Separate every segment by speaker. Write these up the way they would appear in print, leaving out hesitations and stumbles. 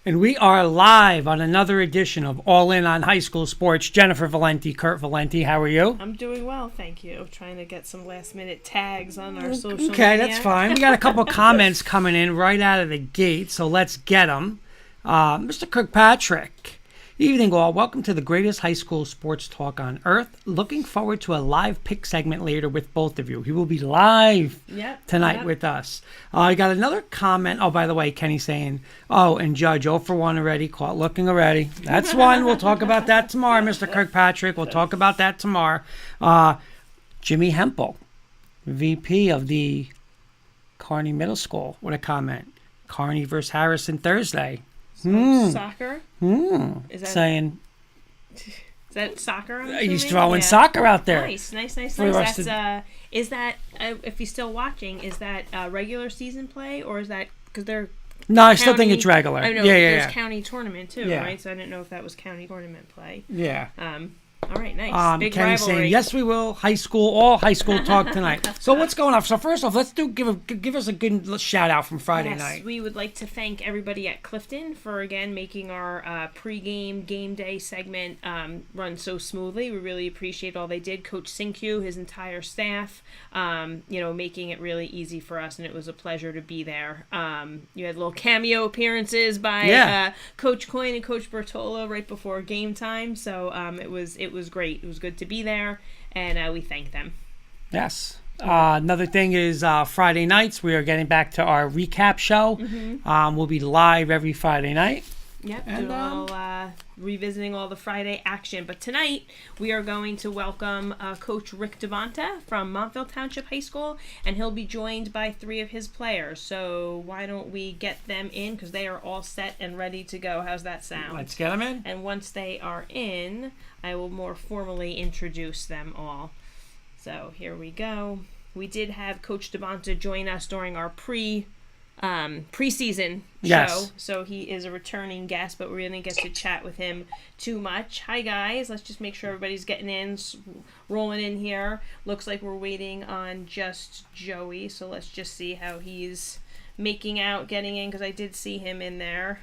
Speaker 1: And we are live on another edition of All In on High School Sports. Jennifer Valenti, Kurt Valenti, how are you?
Speaker 2: I'm doing well, thank you. Trying to get some last-minute tags on our social media.
Speaker 1: Okay, that's fine. We got a couple of comments coming in right out of the gate, so let's get them. Mr. Kirkpatrick, evening all. Welcome to the greatest high school sports talk on earth. Looking forward to a live pick segment later with both of you. He will be live tonight with us. I got another comment. Oh, by the way, Kenny saying, and Judge, 0 for 1 already. Caught looking already. That's one. We'll talk about that tomorrow, Mr. Kirkpatrick. We'll talk about that tomorrow. Jimmy Hempel, VP of the Kearney Middle School, with a comment. Kearney versus Harrison Thursday.
Speaker 2: Soccer?
Speaker 1: Is that saying?
Speaker 2: Is that soccer?
Speaker 1: He's throwing soccer out there.
Speaker 2: Nice. That's is that if he's still watching? Is that regular season play or is that because they're?
Speaker 1: No, I still think it's regular.
Speaker 2: I know. There's county tournament too, right? So I didn't know if that was county tournament play.
Speaker 1: Yeah.
Speaker 2: All right, nice. Big
Speaker 1: Kenny's
Speaker 2: rivalry.
Speaker 1: saying, yes, we will. All high school talk tonight. So what's going on? So first off, let's give us a good shout out from Friday night.
Speaker 2: We would like to thank everybody at Clifton for again making our pregame game day segment run so smoothly. We really appreciate all they did. Coach Sinkyu, his entire staff, making it really easy for us, and it was a pleasure to be there. You had little cameo appearances by Coach Coyne and Coach Bertola right before game time, so it was great. It was good to be there, and we thank them.
Speaker 1: Yes. Another thing is Friday nights, we are getting back to our recap show. We'll be live every Friday night.
Speaker 2: Yep, and revisiting all the Friday action. But tonight, we are going to welcome Coach Rick DeBonta from Montville Township High School, and he'll be joined by 3 of his players. So why don't we get them in, because they are all set and ready to go. How's that sound?
Speaker 1: Let's get them in.
Speaker 2: And once they are in, I will more formally introduce them all. So here we go. We did have Coach DeBonta join us during our preseason show, so he is a returning guest, but we didn't get to chat with him too much. Hi guys, let's just make sure everybody's getting in, rolling in here. Looks like we're waiting on just Joey, so let's just see how he's making out getting in, because I did see him in there.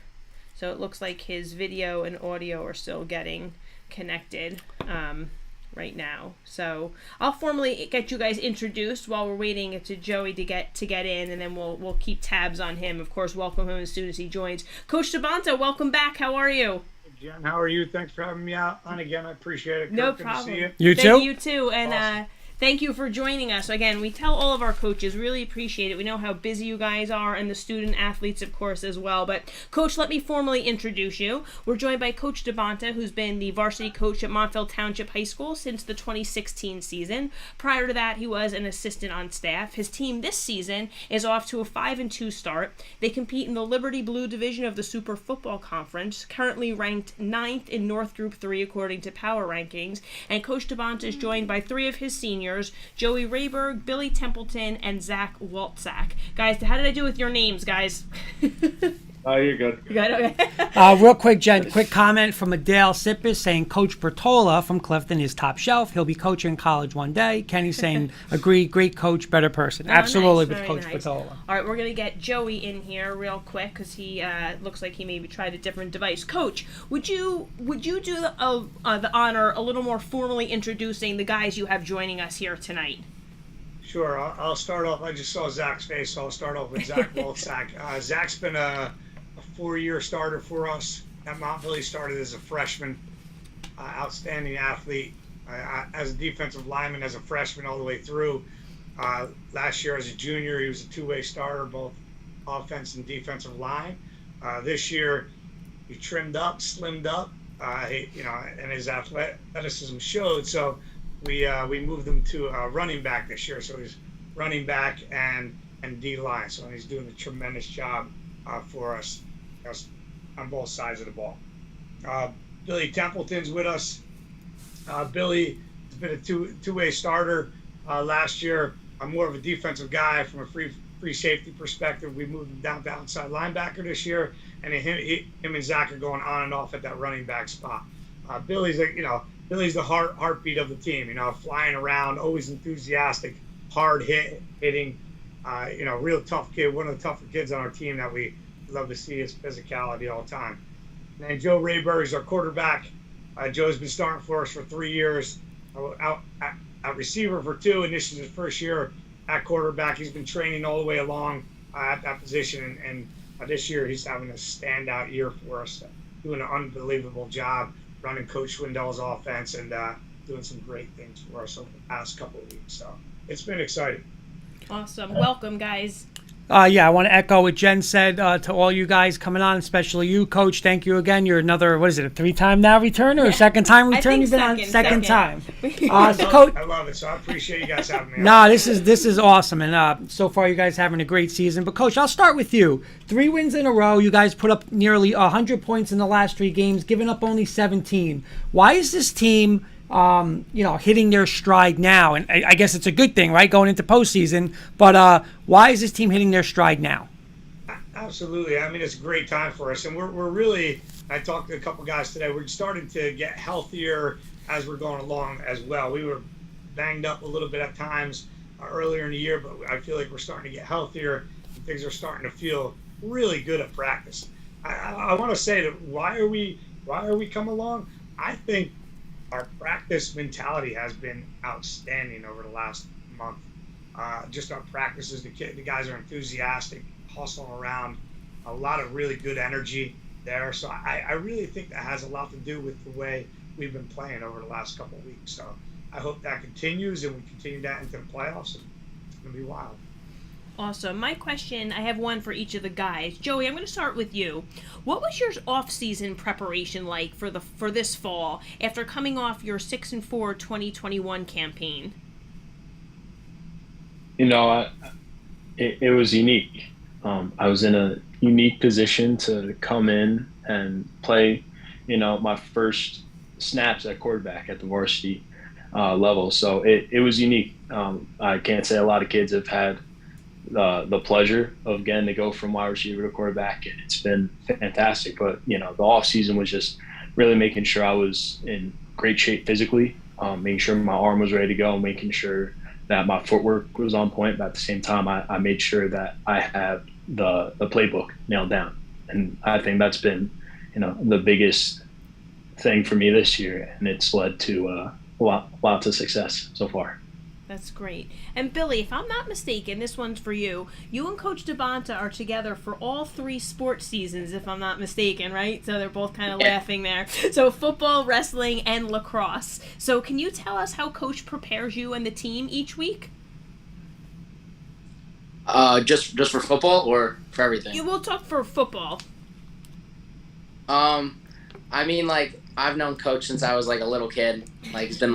Speaker 2: So it looks like his video and audio are still getting connected right now. So I'll formally get you guys introduced while we're waiting to Joey to get in, and then we'll keep tabs on him. Of course, welcome him as soon as he joins. Coach DeBonta, welcome back. How are you?
Speaker 3: Jen, how are you? Thanks for having me on again. I appreciate it.
Speaker 2: No
Speaker 3: Good
Speaker 2: problem.
Speaker 3: to see you.
Speaker 1: You too?
Speaker 2: You too. And
Speaker 3: awesome.
Speaker 2: Thank you for joining us. Again, we tell all of our coaches, really appreciate it. We know how busy you guys are, and the student athletes, of course, as well. But, Coach, let me formally introduce you. We're joined by Coach DeBonta, who's been the varsity coach at Montville Township High School since the 2016 season. Prior to that, he was an assistant on staff. His team this season is off to a 5-2 start. They compete in the Liberty Blue Division of the Super Football Conference, currently ranked 9th in North Group 3 according to Power Rankings. And Coach DeBonta is joined by 3 of his seniors, Joey Rehberg, Billy Templeton, and Zack Waltsak. Guys, how did I do with your names, guys?
Speaker 3: You're good.
Speaker 2: You got it? Okay.
Speaker 1: Real quick, Jen, quick comment from Adele Sippis saying Coach Bertola from Clifton is top shelf. He'll be coaching college one day. Kenny saying, agree, great coach, better person. Absolutely,
Speaker 2: nice,
Speaker 1: with Coach
Speaker 2: nice.
Speaker 1: Bertola.
Speaker 2: All right, we're going to get Joey in here real quick because he looks like he maybe tried a different device. Coach, would you do the honor a little more formally introducing the guys you have joining us here tonight?
Speaker 3: Sure. I'll start off. I just saw Zach's face, so I'll start off with Zack Waltsak. Zach's been a 4-year starter for us at Montville. He started as a freshman, outstanding athlete, as a defensive lineman, as a freshman all the way through. Last year as a junior, he was a 2-way starter, both offense and defensive line. This year, he trimmed up, slimmed up, and his athleticism showed. So we moved him to running back this year. So he's running back and D-line. So he's doing a tremendous job for us on both sides of the ball. Billy Templeton's with us. Billy has been a two-way starter last year. I'm more of a defensive guy from a free safety perspective. We moved him down to outside linebacker this year, and him and Zach are going on and off at that running back spot. Billy's the heartbeat of the team. Flying around, always enthusiastic, hard hitting. Real tough kid. One of the tougher kids on our team that we love to see his physicality all the time. And then Joe Rehberg is our quarterback. Joe's been starting for us for 3 years, out at receiver for 2, and this is his first year at quarterback. He's been training all the way along at that position, and this year he's having a standout year for us, doing an unbelievable job running Coach Swindell's offense and doing some great things for us over the past couple of weeks. So it's been exciting.
Speaker 2: Awesome. Welcome, guys.
Speaker 1: Yeah, I want to echo what Jen said to all you guys coming on, especially you, Coach. Thank you again. You're another, what is it, a 3-time now return or a second-time return?
Speaker 2: think
Speaker 1: You've been on
Speaker 2: second.
Speaker 1: time.
Speaker 3: Coach, I love it, so I appreciate you guys having me on.
Speaker 1: No, this is awesome, and so far you guys having a great season. But Coach, I'll start with you. 3 wins in a row. You guys put up nearly 100 points in the last 3 games, giving up only 17. Why is this team, hitting their stride now? And I guess it's a good thing, right, going into postseason. But why is this team hitting their stride now?
Speaker 3: Absolutely. I mean, it's a great time for us, and we're really. I talked to a couple guys today. We're starting to get healthier as we're going along as well. We were banged up a little bit at times earlier in the year, but I feel like we're starting to get healthier, and things are starting to feel really good at practice. I want to say that why are we coming along? I think our practice mentality has been outstanding over the last month. Just our practices, the guys are enthusiastic, hustling around, a lot of really good energy there. So I really think that has a lot to do with the way we've been playing over the last couple of weeks. So I hope that continues and we continue that into the playoffs. And it's going to be wild.
Speaker 2: Awesome. My question, I have one for each of the guys. Joey, I'm going to start with you. What was your off-season preparation like for this fall after coming off your 6-4 2021 campaign?
Speaker 4: It was unique. I was in a unique position to come in and play, my first snaps at quarterback at the varsity level. So it was unique. I can't say a lot of kids have had the pleasure of getting to go from wide receiver to quarterback. It's been fantastic, but the off season was just really making sure I was in great shape physically, making sure my arm was ready to go, making sure that my footwork was on point, but at the same time I made sure that I have the playbook nailed down. And I think that's been the biggest thing for me this year, and it's led to lots of success so far.
Speaker 2: That's great. And Billy, if I'm not mistaken, this one's for you. You and Coach DeBonta are together for all 3 sports seasons, if I'm not mistaken, right? So they're both kind of laughing there. So football, wrestling, and lacrosse. So can you tell us how Coach prepares you and the team each week?
Speaker 5: Just for football or for everything?
Speaker 2: We'll talk for football.
Speaker 5: I mean, I've known Coach since I was a little kid. He's been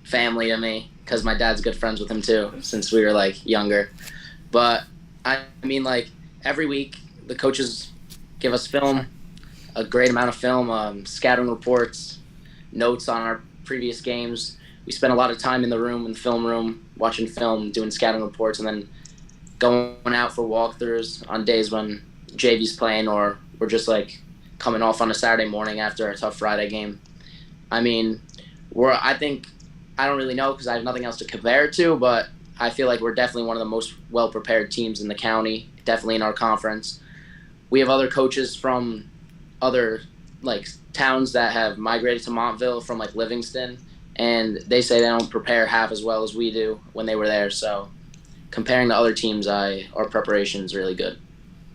Speaker 5: family to me, because my dad's good friends with him too since we were younger. But I mean, every week the coaches give us film, a great amount of film, scouting reports, notes on our previous games. We spend a lot of time in the film room, watching film, doing scouting reports, and then going out for walkthroughs on days when JV's playing or we're just coming off on a Saturday morning after a tough Friday game. I mean, I don't really know because I have nothing else to compare it to, but I feel like we're definitely one of the most well-prepared teams in the county, definitely in our conference. We have other coaches from other towns that have migrated to Montville from Livingston, and they say they don't prepare half as well as we do when they were there. So comparing to other teams, our preparation is really good.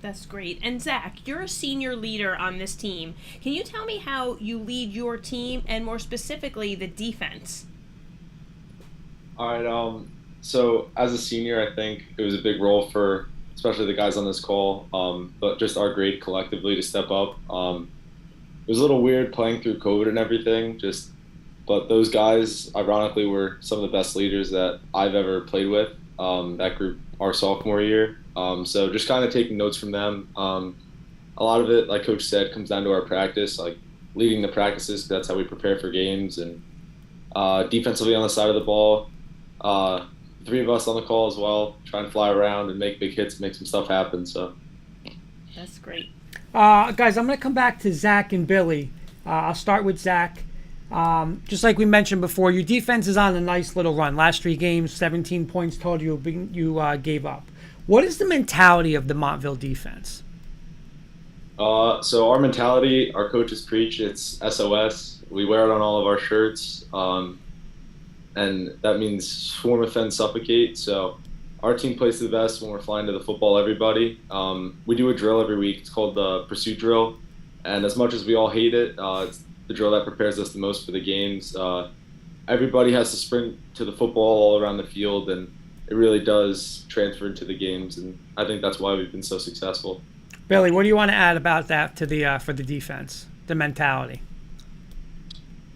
Speaker 2: That's great. And Zach, you're a senior leader on this team. Can you tell me how you lead your team and more specifically the defense?
Speaker 6: All right. So as a senior, I think it was a big role for especially the guys on this call, but just our grade collectively to step up. It was a little weird playing through COVID and everything, but those guys, ironically, were some of the best leaders that I've ever played with, that group our sophomore year. So just kind of taking notes from them. A lot of it, like Coach said, comes down to our practice, leading the practices. That's how we prepare for games. And defensively on the side of the ball, 3 of us on the call as well, trying to fly around and make big hits, make some stuff happen. So
Speaker 2: that's great.
Speaker 1: Guys, I'm going to come back to Zach and Billy. I'll start with Zach. Just like we mentioned before, your defense is on a nice little run. Last 3 games, 17 points total you gave up. What is the mentality of the Montville defense?
Speaker 6: So our mentality, our coaches preach, it's SOS. We wear it on all of our shirts, and that means swarm, offend, suffocate. So our team plays the best when we're flying to the football. Everybody, we do a drill every week. It's called the pursuit drill, and as much as we all hate it, it's the drill that prepares us the most for the games. Everybody has to sprint to the football all around the field, and it really does transfer into the games, and I think that's why we've been so successful.
Speaker 1: Billy, what do you want to add about that to the for the defense, the mentality?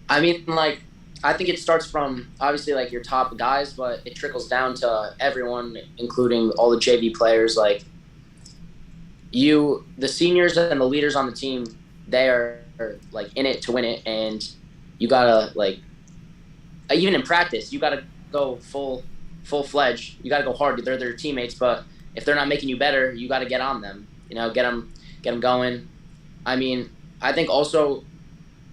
Speaker 5: I mean, like, I think it starts from obviously like your top guys, but it trickles down to everyone, including all the JV players. Like the seniors and the leaders on the team, they are like in it to win it, and you gotta like, even in practice, you gotta go full fledged. You gotta go hard. They're their teammates, but if they're not making you better, you gotta get on them. You know, get them going. I mean, I think also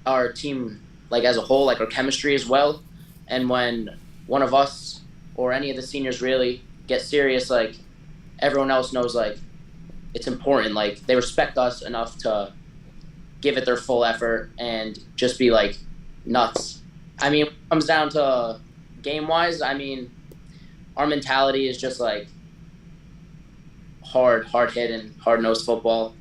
Speaker 5: our team, like as a whole, like our chemistry as well. And when one of us or any of the seniors really get serious, like everyone else knows, like it's important. Like they respect us enough to give it their full effort and just be like nuts. I mean, when it comes down to game wise, I mean, our mentality is just like hard hitting, hard nosed football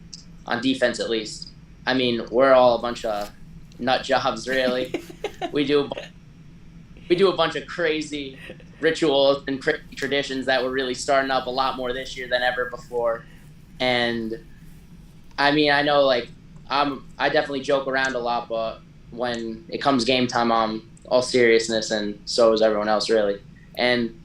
Speaker 5: on defense at least. I mean, we're all a bunch of nut jobs, really. we do a bunch of crazy rituals and crazy traditions that we're really starting up a lot more this year than ever before. And I mean, I know like I definitely joke around a lot, but when it comes game time, I'm all seriousness, and so is everyone else, really. And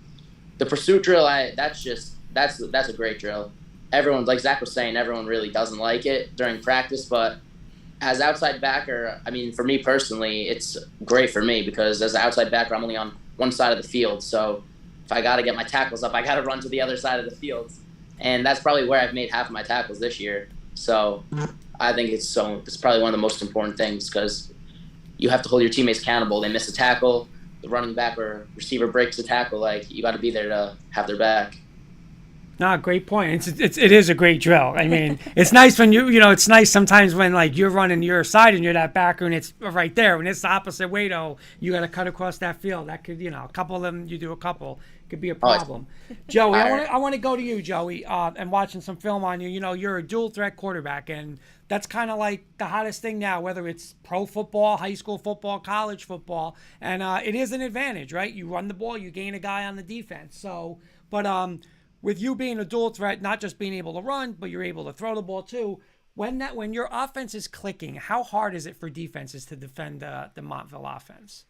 Speaker 5: the pursuit drill, that's a great drill. Everyone, like Zach was saying, everyone really doesn't like it during practice, but as outside backer, I mean, for me personally, it's great for me because as an outside backer, I'm only on one side of the field. So if I got to get my tackles up, I got to run to the other side of the field. And that's probably where I've made half of my tackles this year. So I think it's probably one of the most important things because you have to hold your teammates accountable. They miss a tackle, the running back or receiver breaks a tackle, like you got to be there to have their back.
Speaker 1: No, great point. It is a great drill. I mean, it's nice when it's nice sometimes when like you're running your side and you're that backer and it's right there. When it's the opposite way though, you got to cut across that field. That could, a couple of them, you do a couple, could be a problem. Joey, I want to go to you, Joey, and watching some film on you. You're a dual threat quarterback, and that's kind of like the hottest thing now, whether it's pro football, high school football, college football, and it is an advantage, right? You run the ball, you gain a guy on the defense. So, but with you being a dual threat, not just being able to run, but you're able to throw the ball too. When your offense is clicking, how hard is it for defenses to defend the Montville offense?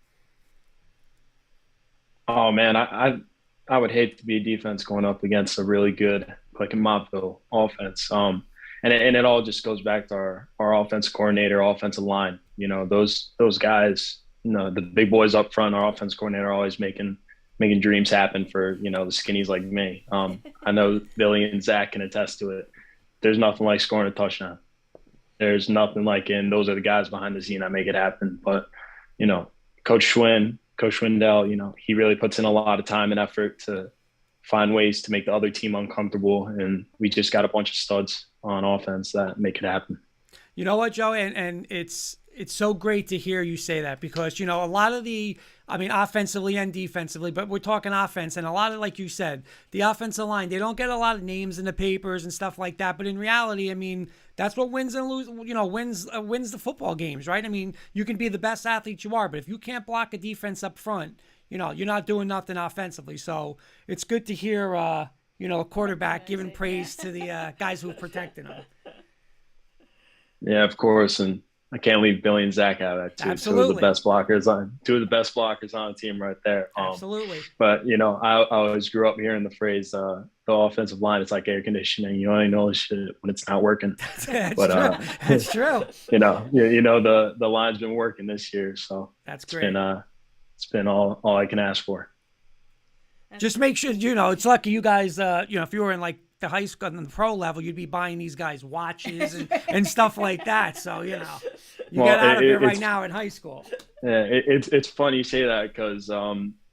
Speaker 4: Oh man, I would hate to be a defense going up against a really good clicking Montville offense. And it all just goes back to our offensive coordinator, offensive line. Those guys, the big boys up front, our offensive coordinator are always making dreams happen for, the skinnies like me. I know Billy and Zach can attest to it. There's nothing like scoring a touchdown. There's nothing like those are the guys behind the scene that make it happen. But, Coach Schwindel, he really puts in a lot of time and effort to find ways to make the other team uncomfortable. And we just got a bunch of studs on offense that make it happen.
Speaker 1: You know what, Joe? And it's so great to hear you say that because, a lot of offensively and defensively, but we're talking offense, and a lot of, like you said, the offensive line, they don't get a lot of names in the papers and stuff like that. But in reality, that's what wins and wins the football games, right? You can be the best athlete you are, but if you can't block a defense up front, you're not doing nothing offensively. So it's good to hear, a quarterback giving praise to the guys who protected him.
Speaker 4: Yeah, of course. And I can't leave Billy and Zach out of that too.
Speaker 1: Absolutely.
Speaker 4: Two of the best blockers on the team right there.
Speaker 1: Absolutely.
Speaker 4: But I always grew up hearing the phrase, the offensive line, it's like air conditioning. You only know shit when it's not working.
Speaker 1: That's true.
Speaker 4: The line's been working this year, so
Speaker 1: that's great.
Speaker 4: It's been all I can ask for.
Speaker 1: Just make sure it's lucky you guys. If you were in like the high school and the pro level, you'd be buying these guys watches and stuff like that. So you get out of here right now in high school.
Speaker 4: Yeah, it's funny you say that because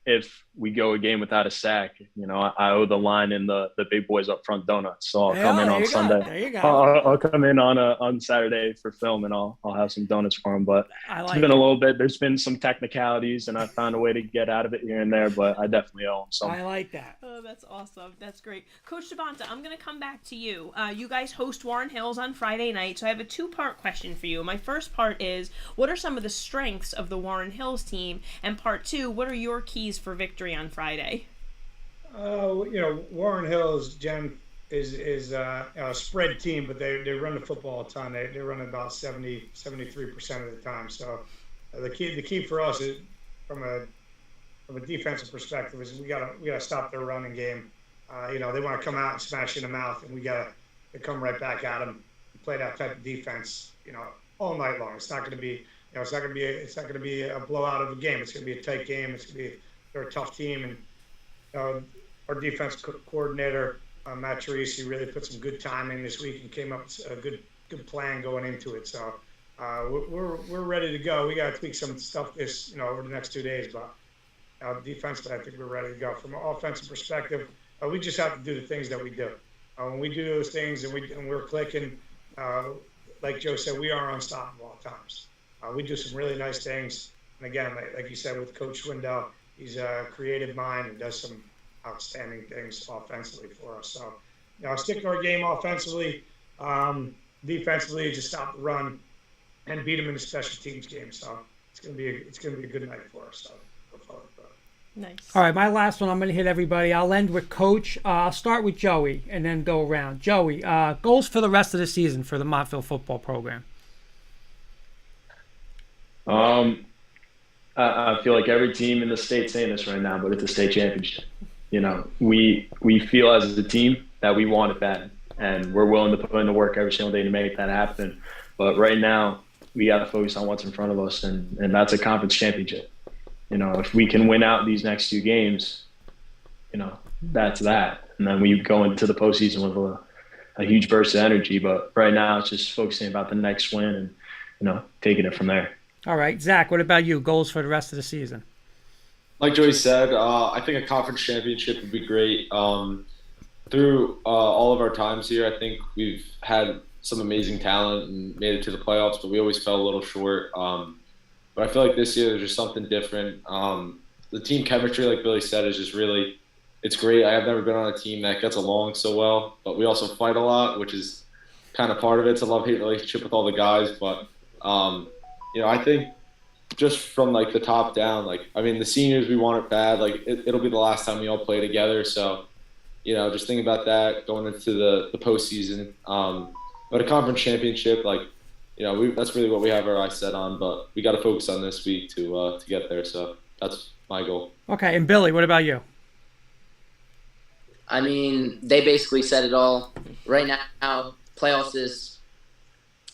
Speaker 4: if we go a game without a sack, I owe the line and the big boys up front donuts. So I'll come in on Sunday.
Speaker 1: There you go.
Speaker 4: I'll come in on Saturday for film, and I'll have some donuts for them. But it's been a little bit. There's been some technicalities, and I found a way to get out of it here and there. But I definitely owe them some.
Speaker 1: I like that.
Speaker 2: Oh, that's awesome. That's great. Coach DeBonta, I'm going to come back to you. You guys host Warren Hills on Friday night, so I have a two-part question for you. My first part is, what are some of the strengths of the Warren Hills team? And part two, what are your keys for victory on Friday?
Speaker 3: Warren Hills, Jen, is a spread team, but they run the football a ton. They run about 73% of the time. So the key for us is from a defensive perspective is we gotta stop their running game. They want to come out and smash you in the mouth, and we gotta come right back at them and play that type of defense, all night long. It's not going to be it's not going to be a blowout of a game. It's going to be a tight game. They're a tough team, and our defense coordinator Matt Teresi really put some good time in this week and came up with a good plan going into it. So we're ready to go. We got to tweak some stuff over the next 2 days, but defensively, I think we're ready to go. From an offensive perspective, we just have to do the things that we do. When we do those things and we're clicking, like Joe said, we are unstoppable at times. We do some really nice things. And again, like you said, with Coach Swindell, he's a creative mind and does some outstanding things offensively for us. So, stick to our game offensively, defensively, just stop the run and beat them in the special teams game. So it's gonna be a good night for us. So look forward to it.
Speaker 2: Nice.
Speaker 1: All right, my last one. I'm going to hit everybody. I'll end with Coach. I'll start with Joey and then go around. Joey, goals for the rest of the season for the Montville football program.
Speaker 4: I feel like every team in the state's saying this right now, but it's a state championship. We feel as a team that we want it bad, and we're willing to put in the work every single day to make that happen. But right now, we got to focus on what's in front of us, and that's a conference championship. If we can win out these next 2 games, that's that. And then we go into the postseason with a huge burst of energy. But right now, it's just focusing about the next win and, taking it from there.
Speaker 1: All right. Zach, what about you? Goals for the rest of the season?
Speaker 6: Like Joey said, I think a conference championship would be great. Through all of our times here, I think we've had some amazing talent and made it to the playoffs, but we always fell a little short. But I feel like this year there's just something different. The team chemistry, like Billy said, is just really – it's great. I have never been on a team that gets along so well, but we also fight a lot, which is kind of part of it. It's a love-hate relationship with all the guys. But, I think just from, the top down, the seniors, we want it bad. It'll be the last time we all play together. So, just think about that going into the postseason. But a conference championship, that's really what we have our eyes set on, but we got to focus on this week to get there. So that's my goal.
Speaker 1: Okay, and Billy, what about you?
Speaker 5: They basically said it all. Right now, playoffs is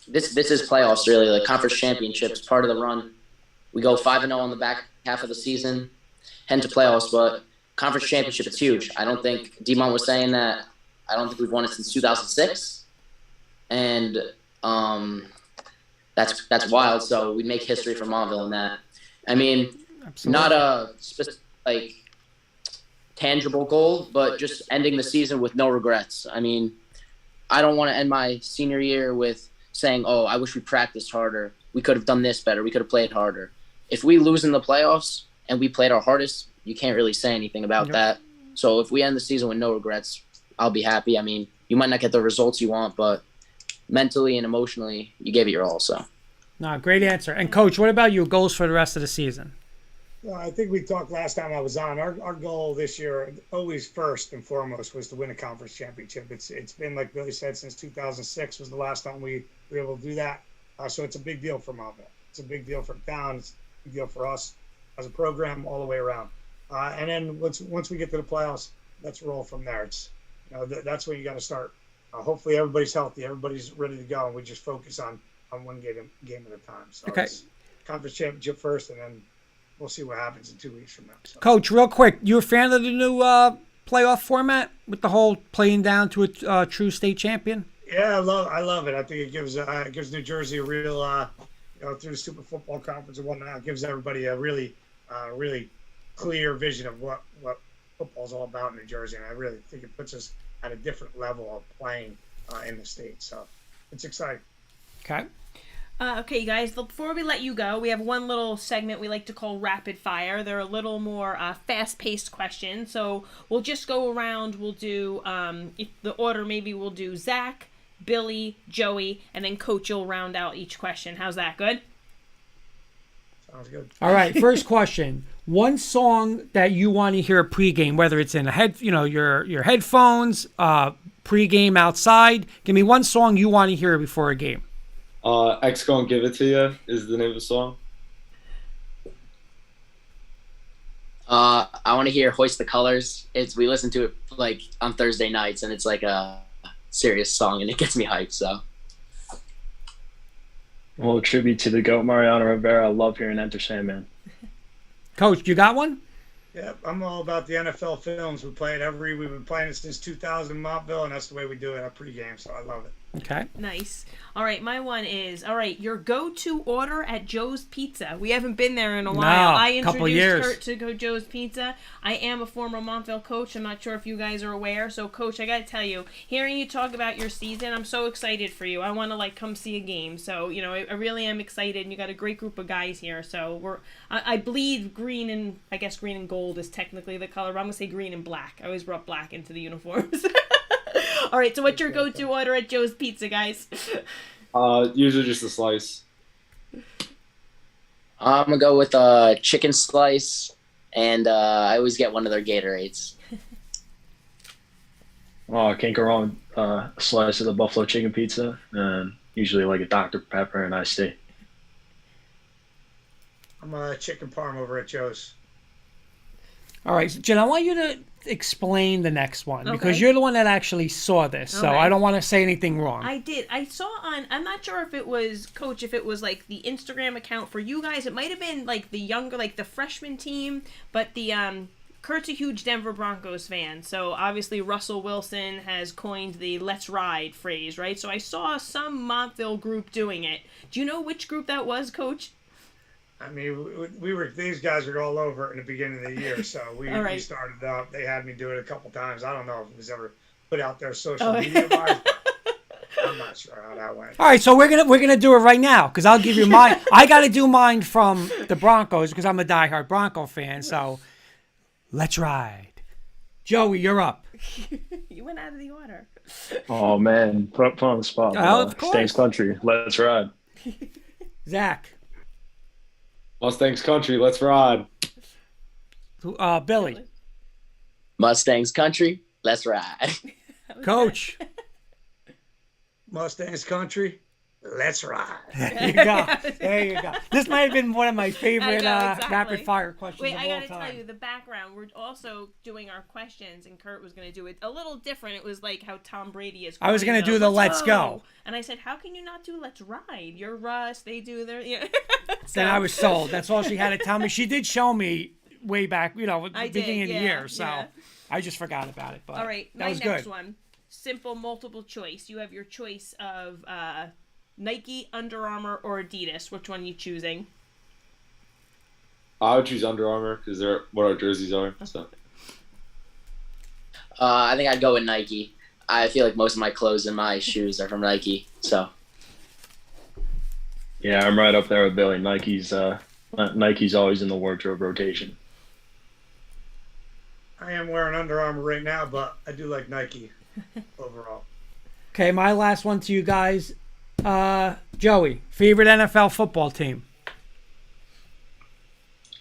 Speaker 5: this is playoffs really. Conference championships, part of the run. We go 5-0 on the back half of the season, head to playoffs, but conference championship is huge. I don't think Demont was saying that. I don't think we've won it since 2006, and That's wild. So we make history for Montville in that.
Speaker 1: Absolutely.
Speaker 5: Not a specific, tangible goal, but just ending the season with no regrets. I don't want to end my senior year with saying, "Oh, I wish we practiced harder. We could have done this better. We could have played harder." If we lose in the playoffs and we played our hardest, you can't really say anything about that. So if we end the season with no regrets, I'll be happy. You might not get the results you want, but mentally and emotionally, you gave it your all. So,
Speaker 1: no, great answer. And Coach, what about you? Goals for the rest of the season?
Speaker 3: Well, I think we talked last time I was on. Our goal this year, always first and foremost, was to win a conference championship. It's been, like Billy said, since 2006 was the last time we were able to do that. So it's a big deal for Montville. It's a big deal for the town. It's a big deal for us as a program all the way around. And then once we get to the playoffs, let's roll from there. It's that's where you got to start. Hopefully everybody's healthy, everybody's ready to go, and we just focus on one game at a time. So
Speaker 1: okay.
Speaker 3: It's conference championship first, and then we'll see what happens in 2 weeks from now. So.
Speaker 1: Coach, real quick, you a fan of the new playoff format with the whole playing down to a true state champion?
Speaker 3: Yeah, I love it. I think it gives New Jersey a real through the Super Football Conference and whatnot, it gives everybody a really clear vision of what football's all about in New Jersey, and I really think it puts us at a different level of playing in the state. So it's exciting.
Speaker 1: Okay.
Speaker 2: Okay, guys, before we let you go, we have one little segment we like to call Rapid Fire. They're a little more fast-paced questions, so we'll just go around. We'll do, if the order, maybe we'll do Zach, Billy, Joey, and then Coach, you'll round out each question. How's that? Good?
Speaker 3: Sounds good.
Speaker 1: All right, first question. One song that you want to hear pregame, whether it's in your headphones, pregame outside. Give me one song you want to hear before a game.
Speaker 6: X Gon' Give It To You is the name of the song.
Speaker 5: I want to hear Hoist the Colors. We listen to it like on Thursday nights, and it's like a serious song, and it gets me hyped. So,
Speaker 4: Well, a tribute to the GOAT, Mariano Rivera. I love hearing Enter Sandman.
Speaker 1: Coach, you got one?
Speaker 3: Yeah, I'm all about the NFL films. We've been playing it since 2000 in Montville, and that's the way we do it at pregame, so I love it.
Speaker 1: Okay.
Speaker 2: Nice. All right, my one is, your go-to order at Joe's Pizza. We haven't been there in a while. I
Speaker 1: couple
Speaker 2: introduced
Speaker 1: years.
Speaker 2: Kurt to go Joe's Pizza. I am a former Montville coach. I'm not sure if you guys are aware. So, Coach, I got to tell you, hearing you talk about your season, I'm so excited for you. I want to, come see a game. So, I really am excited, and you got a great group of guys here. So, I bleed green and gold is technically the color, but I'm going to say green and black. I always brought black into the uniforms. All right, so what's your go-to order at Joe's Pizza, guys?
Speaker 6: Usually just a slice.
Speaker 5: I'm going to go with a chicken slice, and I always get one of their Gatorades.
Speaker 4: Oh, I can't go wrong. A slice of the buffalo chicken pizza, and usually like a Dr. Pepper and iced tea.
Speaker 3: I'm a chicken parm over at Joe's.
Speaker 1: All right, so Jen, I want you to explain the next one because
Speaker 2: Okay.
Speaker 1: you're the one that actually saw this, so
Speaker 2: Okay.
Speaker 1: I don't want to say anything wrong.
Speaker 2: I did. I saw I'm not sure if it was, Coach, if it was like the Instagram account for you guys. It might have been like the younger, like the freshman team, but the Kurt's a huge Denver Broncos fan, so obviously Russell Wilson has coined the "Let's Ride" phrase, right? So I saw some Montville group doing it. Do you know which group that was, Coach?
Speaker 3: I mean, these guys were all over it in the beginning of the year, so we started up. They had me do it a couple times. I don't know if it was ever put out there social media wise, but I'm not sure how that went.
Speaker 1: All right, so we're gonna do it right now because I'll give you mine. I got to do mine from the Broncos because I'm a diehard Bronco fan. So let's ride, Joey. You're up.
Speaker 2: You went out of the order.
Speaker 4: Oh man, put on the spot.
Speaker 1: Oh, of course.
Speaker 4: Stanks Country. Let's ride.
Speaker 1: Zach,
Speaker 6: Mustangs Country, let's ride.
Speaker 1: Billy,
Speaker 5: Mustangs Country, let's ride.
Speaker 1: Coach.
Speaker 3: Mustangs Country, let's ride.
Speaker 1: There you go. There you go. This might have been one of my favorite
Speaker 2: exactly.
Speaker 1: rapid fire questions
Speaker 2: Wait,
Speaker 1: of
Speaker 2: I
Speaker 1: all
Speaker 2: gotta
Speaker 1: time.
Speaker 2: tell you the background. We're also doing our questions, and Kurt was gonna do it a little different. It was like how Tom Brady is.
Speaker 1: I was gonna
Speaker 2: calling
Speaker 1: do the "Let's go,"
Speaker 2: and I said, "How can you not do Let's Ride? You're Russ. They do their." Yeah.
Speaker 1: Then I was sold. That's all she had to tell me. She did show me way back, at the
Speaker 2: I did,
Speaker 1: beginning of the
Speaker 2: yeah,
Speaker 1: year, so
Speaker 2: yeah.
Speaker 1: I just forgot about it. But
Speaker 2: All right,
Speaker 1: that
Speaker 2: my
Speaker 1: was
Speaker 2: next
Speaker 1: good.
Speaker 2: one. Simple multiple choice. You have your choice of Nike, Under Armour, or Adidas. Which one are you choosing?
Speaker 6: I would choose Under Armour because they're what our jerseys are. So
Speaker 5: I think I'd go with Nike. I feel like most of my clothes and my shoes are from Nike. So
Speaker 4: Yeah, I'm right up there with Billy. Nike's always in the wardrobe rotation.
Speaker 3: I am wearing Under Armour right now, but I do like Nike overall.
Speaker 1: Okay, my last one to you guys. Joey, favorite NFL football team?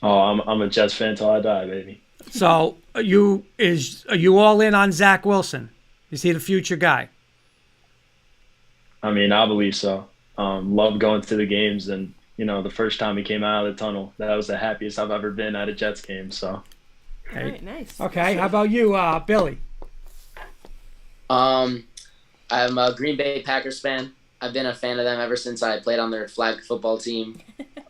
Speaker 4: Oh, I'm a Jets fan till I die, baby.
Speaker 1: So are you all in on Zack Wilson? Is he the future guy?
Speaker 4: I mean, I believe so. Love going to the games, and the first time he came out of the tunnel, that was the happiest I've ever been at a Jets game. So,
Speaker 1: Okay.
Speaker 2: All right, nice.
Speaker 1: Okay, how about you, Billy?
Speaker 5: I'm a Green Bay Packers fan. I've been a fan of them ever since I played on their flag football team.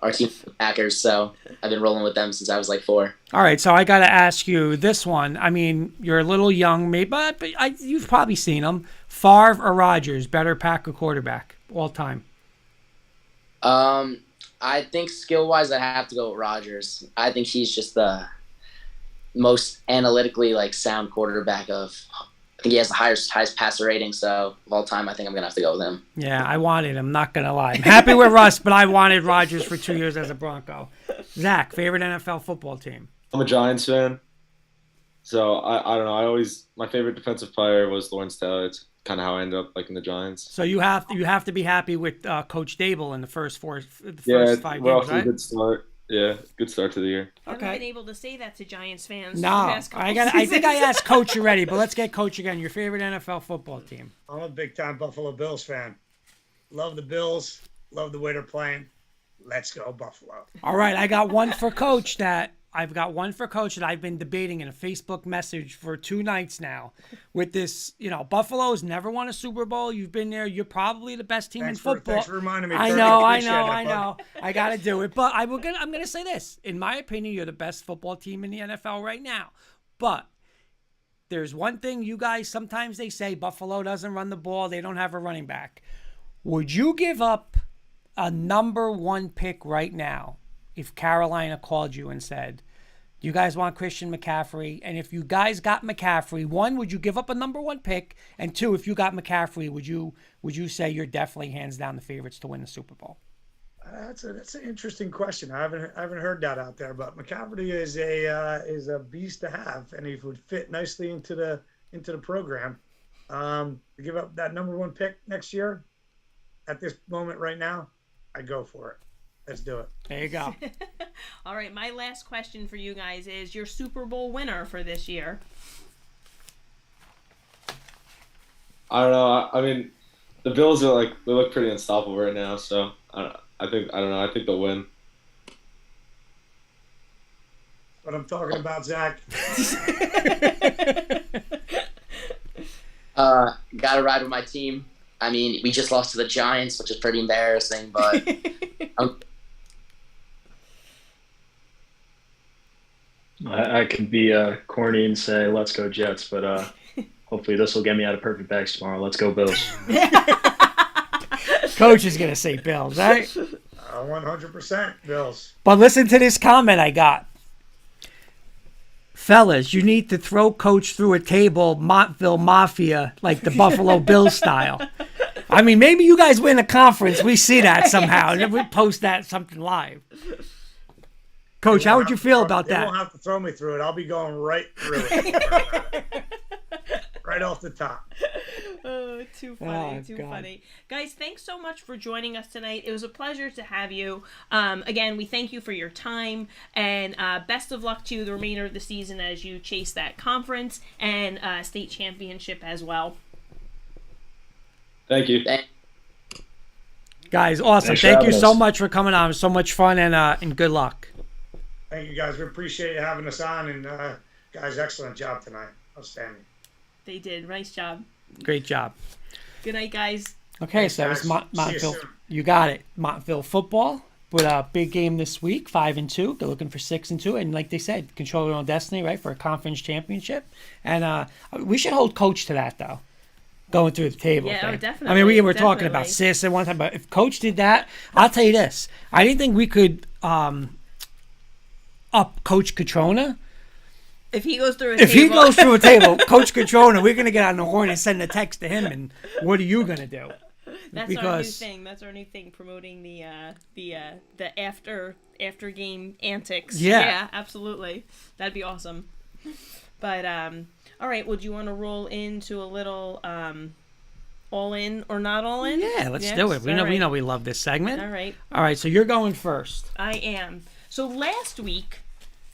Speaker 5: Our team, the Packers, so I've been rolling with them since I was like 4.
Speaker 1: All right, so I got to ask you this one. I mean, you're a little young, maybe, but you've probably seen him. Favre or Rodgers, better Packer quarterback all time?
Speaker 5: I think skill-wise, I have to go with Rodgers. I think he's just the most analytically like sound quarterback of. I think he has the highest passer rating, so of all time, I think I'm gonna have to go with him.
Speaker 1: Yeah, I wanted him. Not gonna lie, I'm happy with Russ, but I wanted Rodgers for 2 years as a Bronco. Zach, favorite NFL football team?
Speaker 6: I'm a Giants fan, so I don't know. My favorite defensive player was Lawrence Taylor. It's kind of how I ended up liking the Giants.
Speaker 1: So you have to be happy with Coach Dable in the first 5
Speaker 6: we're
Speaker 1: games,
Speaker 6: off to a
Speaker 1: right?
Speaker 6: good start. Yeah, good start to the year.
Speaker 2: Haven't been able to say that to Giants fans.
Speaker 1: No,
Speaker 2: for the past couple
Speaker 1: I think I
Speaker 2: seasons.
Speaker 1: asked Coach already, but let's get Coach again. Your favorite NFL football team?
Speaker 3: I'm a big time Buffalo Bills fan. Love the Bills. Love the way they're playing. Let's go Buffalo.
Speaker 1: All right, I got one for Coach that I've been debating in a Facebook message for 2 nights now. With this, Buffalo's never won a Super Bowl. You've been there. You're probably the best team in football.
Speaker 3: Thanks for reminding me.
Speaker 1: I
Speaker 3: Kurt.
Speaker 1: know.
Speaker 3: Appreciate it, bud.
Speaker 1: I got to do it. But I'm going to say this. In my opinion, you're the best football team in the NFL right now. But there's one thing you guys, sometimes they say Buffalo doesn't run the ball. They don't have a running back. Would you give up a number 1 pick right now if Carolina called you and said, do you guys want Christian McCaffrey? And if you guys got McCaffrey, 1, would you give up a number 1 pick? And 2, if you got McCaffrey, would you say you're definitely hands down the favorites to win the Super Bowl?
Speaker 3: That's an interesting question. I haven't heard that out there, but McCaffrey is a beast to have, and he would fit nicely into the program. To give up that number 1 pick next year, at this moment right now, I'd go for it. Let's do it.
Speaker 1: There you go.
Speaker 2: All right, my last question for you guys is your Super Bowl winner for this year.
Speaker 6: I don't know. I mean, the Bills are they look pretty unstoppable right now. So I don't know. I think they'll win.
Speaker 3: What I'm talking about, Zach.
Speaker 5: Gotta ride with my team. I mean, we just lost to the Giants, which is pretty embarrassing, but
Speaker 4: I could be corny and say, let's go Jets, but hopefully this will get me out of perfect bags tomorrow. Let's go Bills.
Speaker 1: Coach is going to say Bills, right?
Speaker 3: 100% Bills.
Speaker 1: But listen to this comment I got. Fellas, you need to throw Coach through a table, Montville Mafia, like the Buffalo Bills style. I mean, maybe you guys win a conference. We see that somehow, and then we post that something live. Coach, how would you feel about that?
Speaker 3: You won't have to throw me through it. I'll be going right through it. Right off the top.
Speaker 2: Oh, too funny, funny. Guys, thanks so much for joining us tonight. It was a pleasure to have you. Again, we thank you for your time, and best of luck to you the remainder of the season as you chase that conference and state championship as well.
Speaker 6: Thank you.
Speaker 1: Guys, awesome. Thank you so much for coming on. It was so much fun, and good luck.
Speaker 3: Thank you, guys. We appreciate you having us on, and guys, excellent job tonight. Outstanding.
Speaker 2: They did. Nice job.
Speaker 1: Great job.
Speaker 2: Good night, guys.
Speaker 1: Okay,
Speaker 3: Thanks,
Speaker 1: so that was
Speaker 3: guys.
Speaker 1: Montville.
Speaker 3: See you soon.
Speaker 1: You got it. Montville football with a big game this week, 5-2. They're looking for 6-2, and like they said, control their own destiny, right, for a conference championship. And we should hold Coach to that, though. Going through the table.
Speaker 2: Yeah,
Speaker 1: thing.
Speaker 2: oh, definitely.
Speaker 1: I mean, we were talking about Sis at one time, but if Coach did that, I'll tell you this: I didn't think we could up Coach Catrona.
Speaker 2: If he goes through a
Speaker 1: If
Speaker 2: table.
Speaker 1: he goes through a table, Coach Catrona, we're gonna get on the horn and send a text to him. And what are you gonna do?
Speaker 2: That's our new thing. That's our new thing, promoting the after game antics.
Speaker 1: Yeah,
Speaker 2: absolutely. That'd be awesome. But all right. Well, do you want to roll into a little all in or not all in?
Speaker 1: Yeah, let's do it. We know we love this segment.
Speaker 2: All right.
Speaker 1: All right. So you're going first.
Speaker 2: I am. So last week,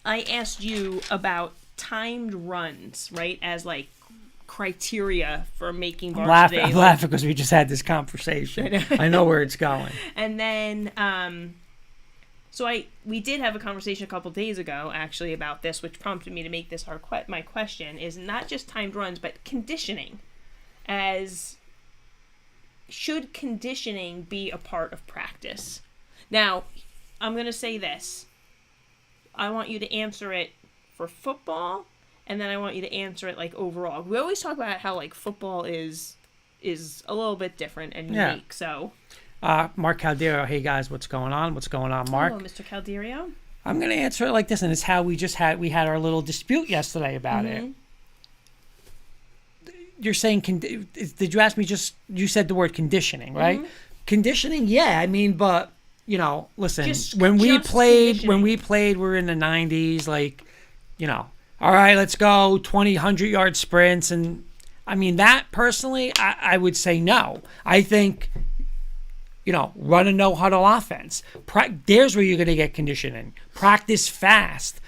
Speaker 2: I asked you about timed runs, right? As like criteria for making varsity.
Speaker 1: I'm laughing because we just had this conversation. I know where it's going.
Speaker 2: And then, we did have a conversation a couple days ago, actually, about this, which prompted me to make this my question, is not just timed runs, but conditioning. Should conditioning be a part of practice? Now, I'm going to say this. I want you to answer it for football, and then I want you to answer it, like, overall. We always talk about how, like, football is a little bit different and unique,
Speaker 1: Yeah.
Speaker 2: so...
Speaker 1: Mark Calderio, hey guys, what's going on? What's going on, Mark?
Speaker 2: Hello, Mr. Calderio.
Speaker 1: I'm going to answer it like this, and it's how we had our little dispute yesterday about it. You're saying, did you ask me you said the word conditioning, right? Conditioning, yeah. I mean, but, listen, when we played, we're in the 90s, like, all right, let's go 20, 100-yard sprints. And, I mean, that personally, I would say no. I think, run a no-huddle offense. There's where you're going to get conditioning. Practice fast,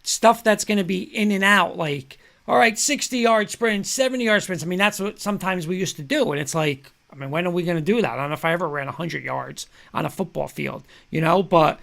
Speaker 1: stuff that's going to be in and out, like, all right, 60-yard sprints, 70-yard sprints. I mean, that's what sometimes we used to do. And it's like, I mean, when are we going to do that? I don't know if I ever ran 100 yards on a football field, but,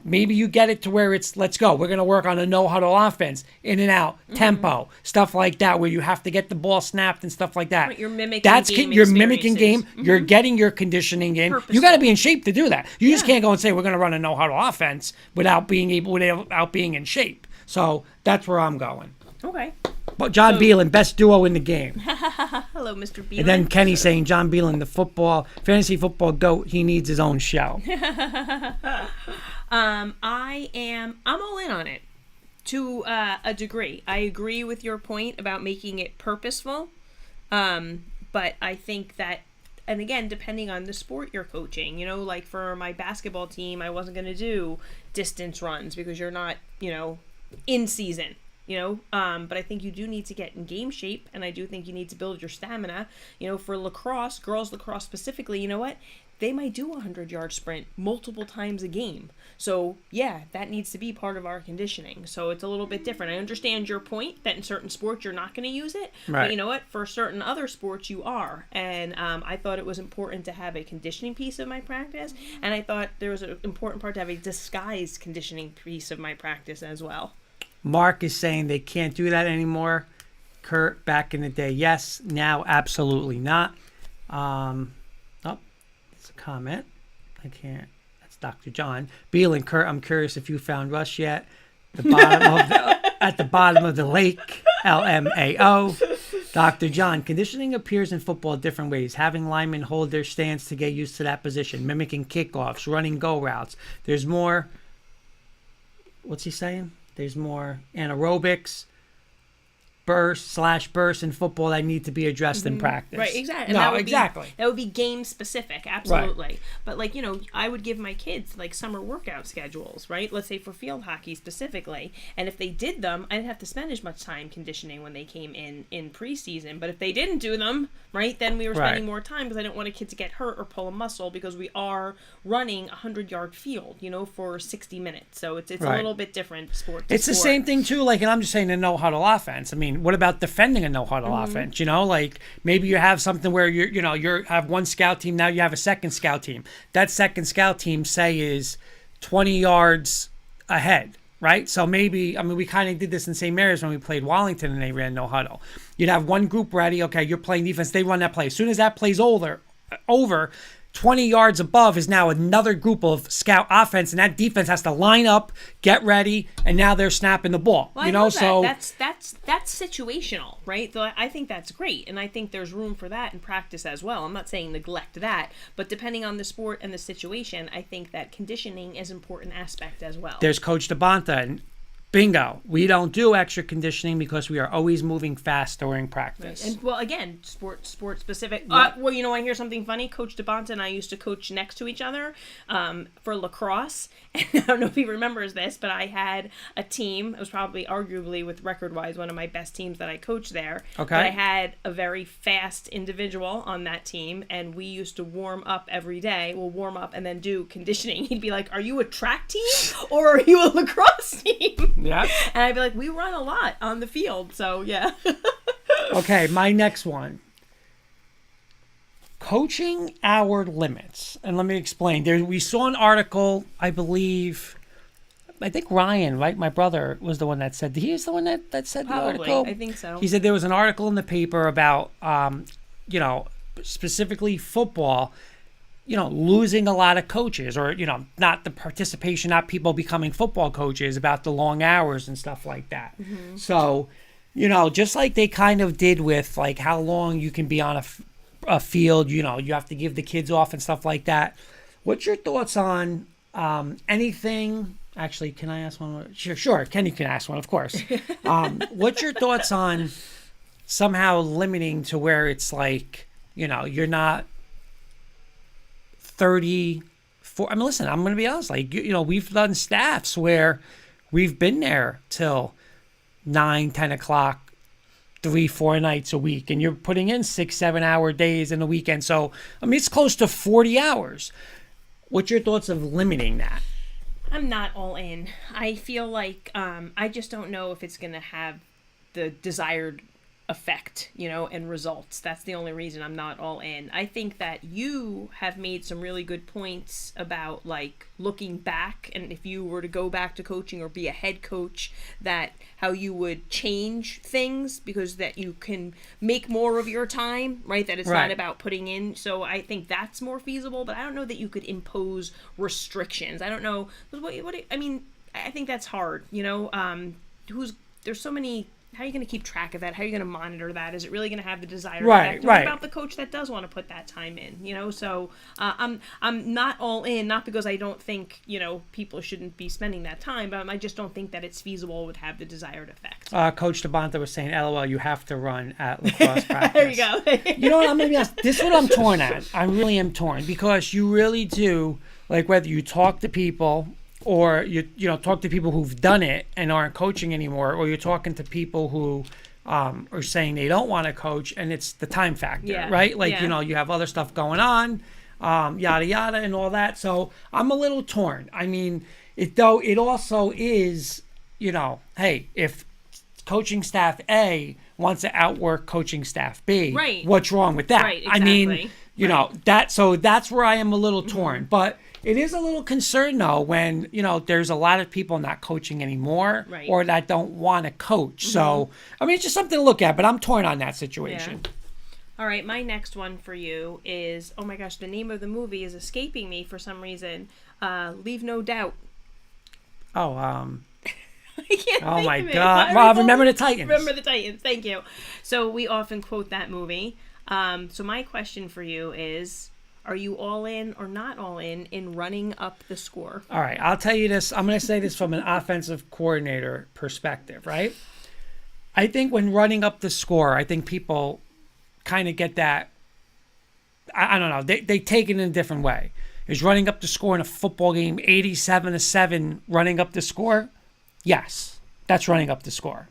Speaker 1: maybe you get it to where it's, let's go. We're going to work on a no-huddle offense, in and out, tempo, stuff like that, where you have to get the ball snapped and stuff like that.
Speaker 2: Right, you're mimicking
Speaker 1: You're mimicking game. You're getting your conditioning in.
Speaker 2: Purposeful.
Speaker 1: You got to be in shape to do that. You just can't go and say we're going to run a no-huddle offense without being in shape. So that's where I'm going.
Speaker 2: Okay.
Speaker 1: But John Beelan, best duo in the game.
Speaker 2: Hello, Mr. Beelan.
Speaker 1: And then Kenny saying John Beelan, the fantasy football GOAT, he needs his own show.
Speaker 2: I'm all in on it to a degree. I agree with your point about making it purposeful. But I think that, and again, depending on the sport you're coaching, like for my basketball team, I wasn't going to do distance runs because you're not, in season. But I think you do need to get in game shape, and I do think you need to build your stamina. For lacrosse, girls lacrosse specifically, you know what? They might do a 100-yard sprint multiple times a game. So, yeah, that needs to be part of our conditioning. So it's a little bit different. I understand your point that in certain sports you're not going to use it.
Speaker 1: Right.
Speaker 2: But you know what? For certain other sports you are. And I thought it was important to have a conditioning piece of my practice. And I thought there was an important part to have a disguised conditioning piece of my practice as well.
Speaker 1: Mark is saying they can't do that anymore. Kurt, back in the day, yes. Now, absolutely not. It's a comment. I can't. That's Dr. John. Beelan, Kurt, I'm curious if you found Russ yet. At the bottom of the lake, LMAO. Dr. John, conditioning appears in football different ways. Having linemen hold their stance to get used to that position, mimicking kickoffs, running go routes. There's more. What's he saying? There's more anaerobics, bursts in football that need to be addressed in practice.
Speaker 2: Right, exactly. That would be game specific, absolutely. Right. But I would give my kids summer workout schedules, right? Let's say for field hockey specifically. And if they did them, I didn't have to spend as much time conditioning when they came in preseason. But if they didn't do them, right, then we were spending more time because I didn't want a kid to get hurt or pull a muscle because we are running a 100-yard field, for 60 minutes. So it's a little bit different sport to
Speaker 1: It's
Speaker 2: sport.
Speaker 1: the same thing too, and I'm just saying the no-huddle offense. I mean, what about defending a no-huddle offense? Maybe you have something where you have one scout team, now you have a second scout team. That second scout team, say, is 20 yards ahead, right? So maybe, we kind of did this in St. Mary's when we played Wallington and they ran no-huddle. You'd have one group ready, okay, you're playing defense, they run that play. As soon as that play's over, 20 yards above is now another group of scout offense, and that defense has to line up, get ready, and now they're snapping the ball.
Speaker 2: Well, I love that. That's situational, right? So I think that's great, and I think there's room for that in practice as well. I'm not saying neglect that, but depending on the sport and the situation, I think that conditioning is an important aspect as well.
Speaker 1: There's Coach DeBonta, and bingo. We don't do extra conditioning because we are always moving fast during practice.
Speaker 2: Right. And well, again, sport specific. Want to hear something funny? Coach DeBonta and I used to coach next to each other for lacrosse. And I don't know if he remembers this, but I had a team. It was probably arguably with record-wise one of my best teams that I coached there. Okay. But I had a very fast individual on that team, and we used to warm up every day. We'll warm up and then do conditioning. He'd be like, "Are you a track team or are you a lacrosse team?" Yeah. And I'd be like, we run a lot on the field, so yeah.
Speaker 1: Okay, my next one. Coaching our limits. And let me explain. We saw an article, I think Ryan, right? My brother was the one that said, he's the one that said
Speaker 2: Probably,
Speaker 1: the article.
Speaker 2: I think so.
Speaker 1: He said there was an article in the paper about, specifically football, losing a lot of coaches or, not the participation, not people becoming football coaches, about the long hours and stuff like that. Mm-hmm. So, just like they kind of did with like how long you can be on a field, you have to give the kids off and stuff like that. What's your thoughts on Anything? Actually, can I ask one? Sure. Kenny can ask one, of course. What's your thoughts on somehow limiting to where it's like, you're not 34. I mean, listen, I'm going to be honest. Like, we've done staffs where we've been there till 9, 10 o'clock, 3, 4 nights a week, and you're putting in 6, 7 hour days in the weekend. So, I mean, it's close to 40 hours. What's your thoughts of limiting that?
Speaker 2: I'm not all in. I feel like I just don't know if it's going to have the desired effect, and results. That's the only reason I'm not all in. I think that you have made some really good points about like looking back, and if you were to go back to coaching or be a head coach, that how you would change things because that you can make more of your time, right? That it's not about putting in. So I think that's more feasible, but I don't know that you could impose restrictions. I don't know. I mean, I think that's hard, there's so many. How are you going to keep track of that? How are you going to monitor that? Is it really going to have the desired effect? What about the coach that does want to put that time in? So I'm not all in, not because I don't think people shouldn't be spending that time, but I just don't think that it's feasible would have the desired effect.
Speaker 1: Coach DeBonta was saying, "LOL, you have to run at lacrosse practice."
Speaker 2: There you go.
Speaker 1: You know what? I'm going to be honest. This is what I'm torn at. I really am torn because you really do, like, whether you talk to people or you talk to people who've done it and aren't coaching anymore, or you're talking to people who are saying they don't want to coach, and it's the time factor, right? Like, you have other stuff going on, yada, yada, and all that. So I'm a little torn. I mean, it also is, hey, if coaching staff A wants to outwork coaching staff B, what's wrong with that?
Speaker 2: Right, exactly.
Speaker 1: I mean, that's where I am a little torn. But it is a little concern, though, when, there's a lot of people not coaching anymore or that don't want to coach. So, I mean, it's just something to look at, but I'm torn on that situation.
Speaker 2: Yeah. All right, my next one for you is, oh my gosh, the name of the movie is escaping me for some reason. Leave No Doubt.
Speaker 1: Oh,
Speaker 2: I can't
Speaker 1: oh
Speaker 2: think
Speaker 1: my
Speaker 2: of it.
Speaker 1: God. Well, Remember the Titans.
Speaker 2: Remember the Titans, thank you. So we often quote that movie. So my question for you is, are you all in or not all in running up the score?
Speaker 1: All right, I'll tell you this. I'm going to say this from an offensive coordinator perspective, right? I think when running up the score, I think people kind of get that. I don't know. They take it in a different way. Is running up the score in a football game 87-7 running up the score? Yes, that's running up the score.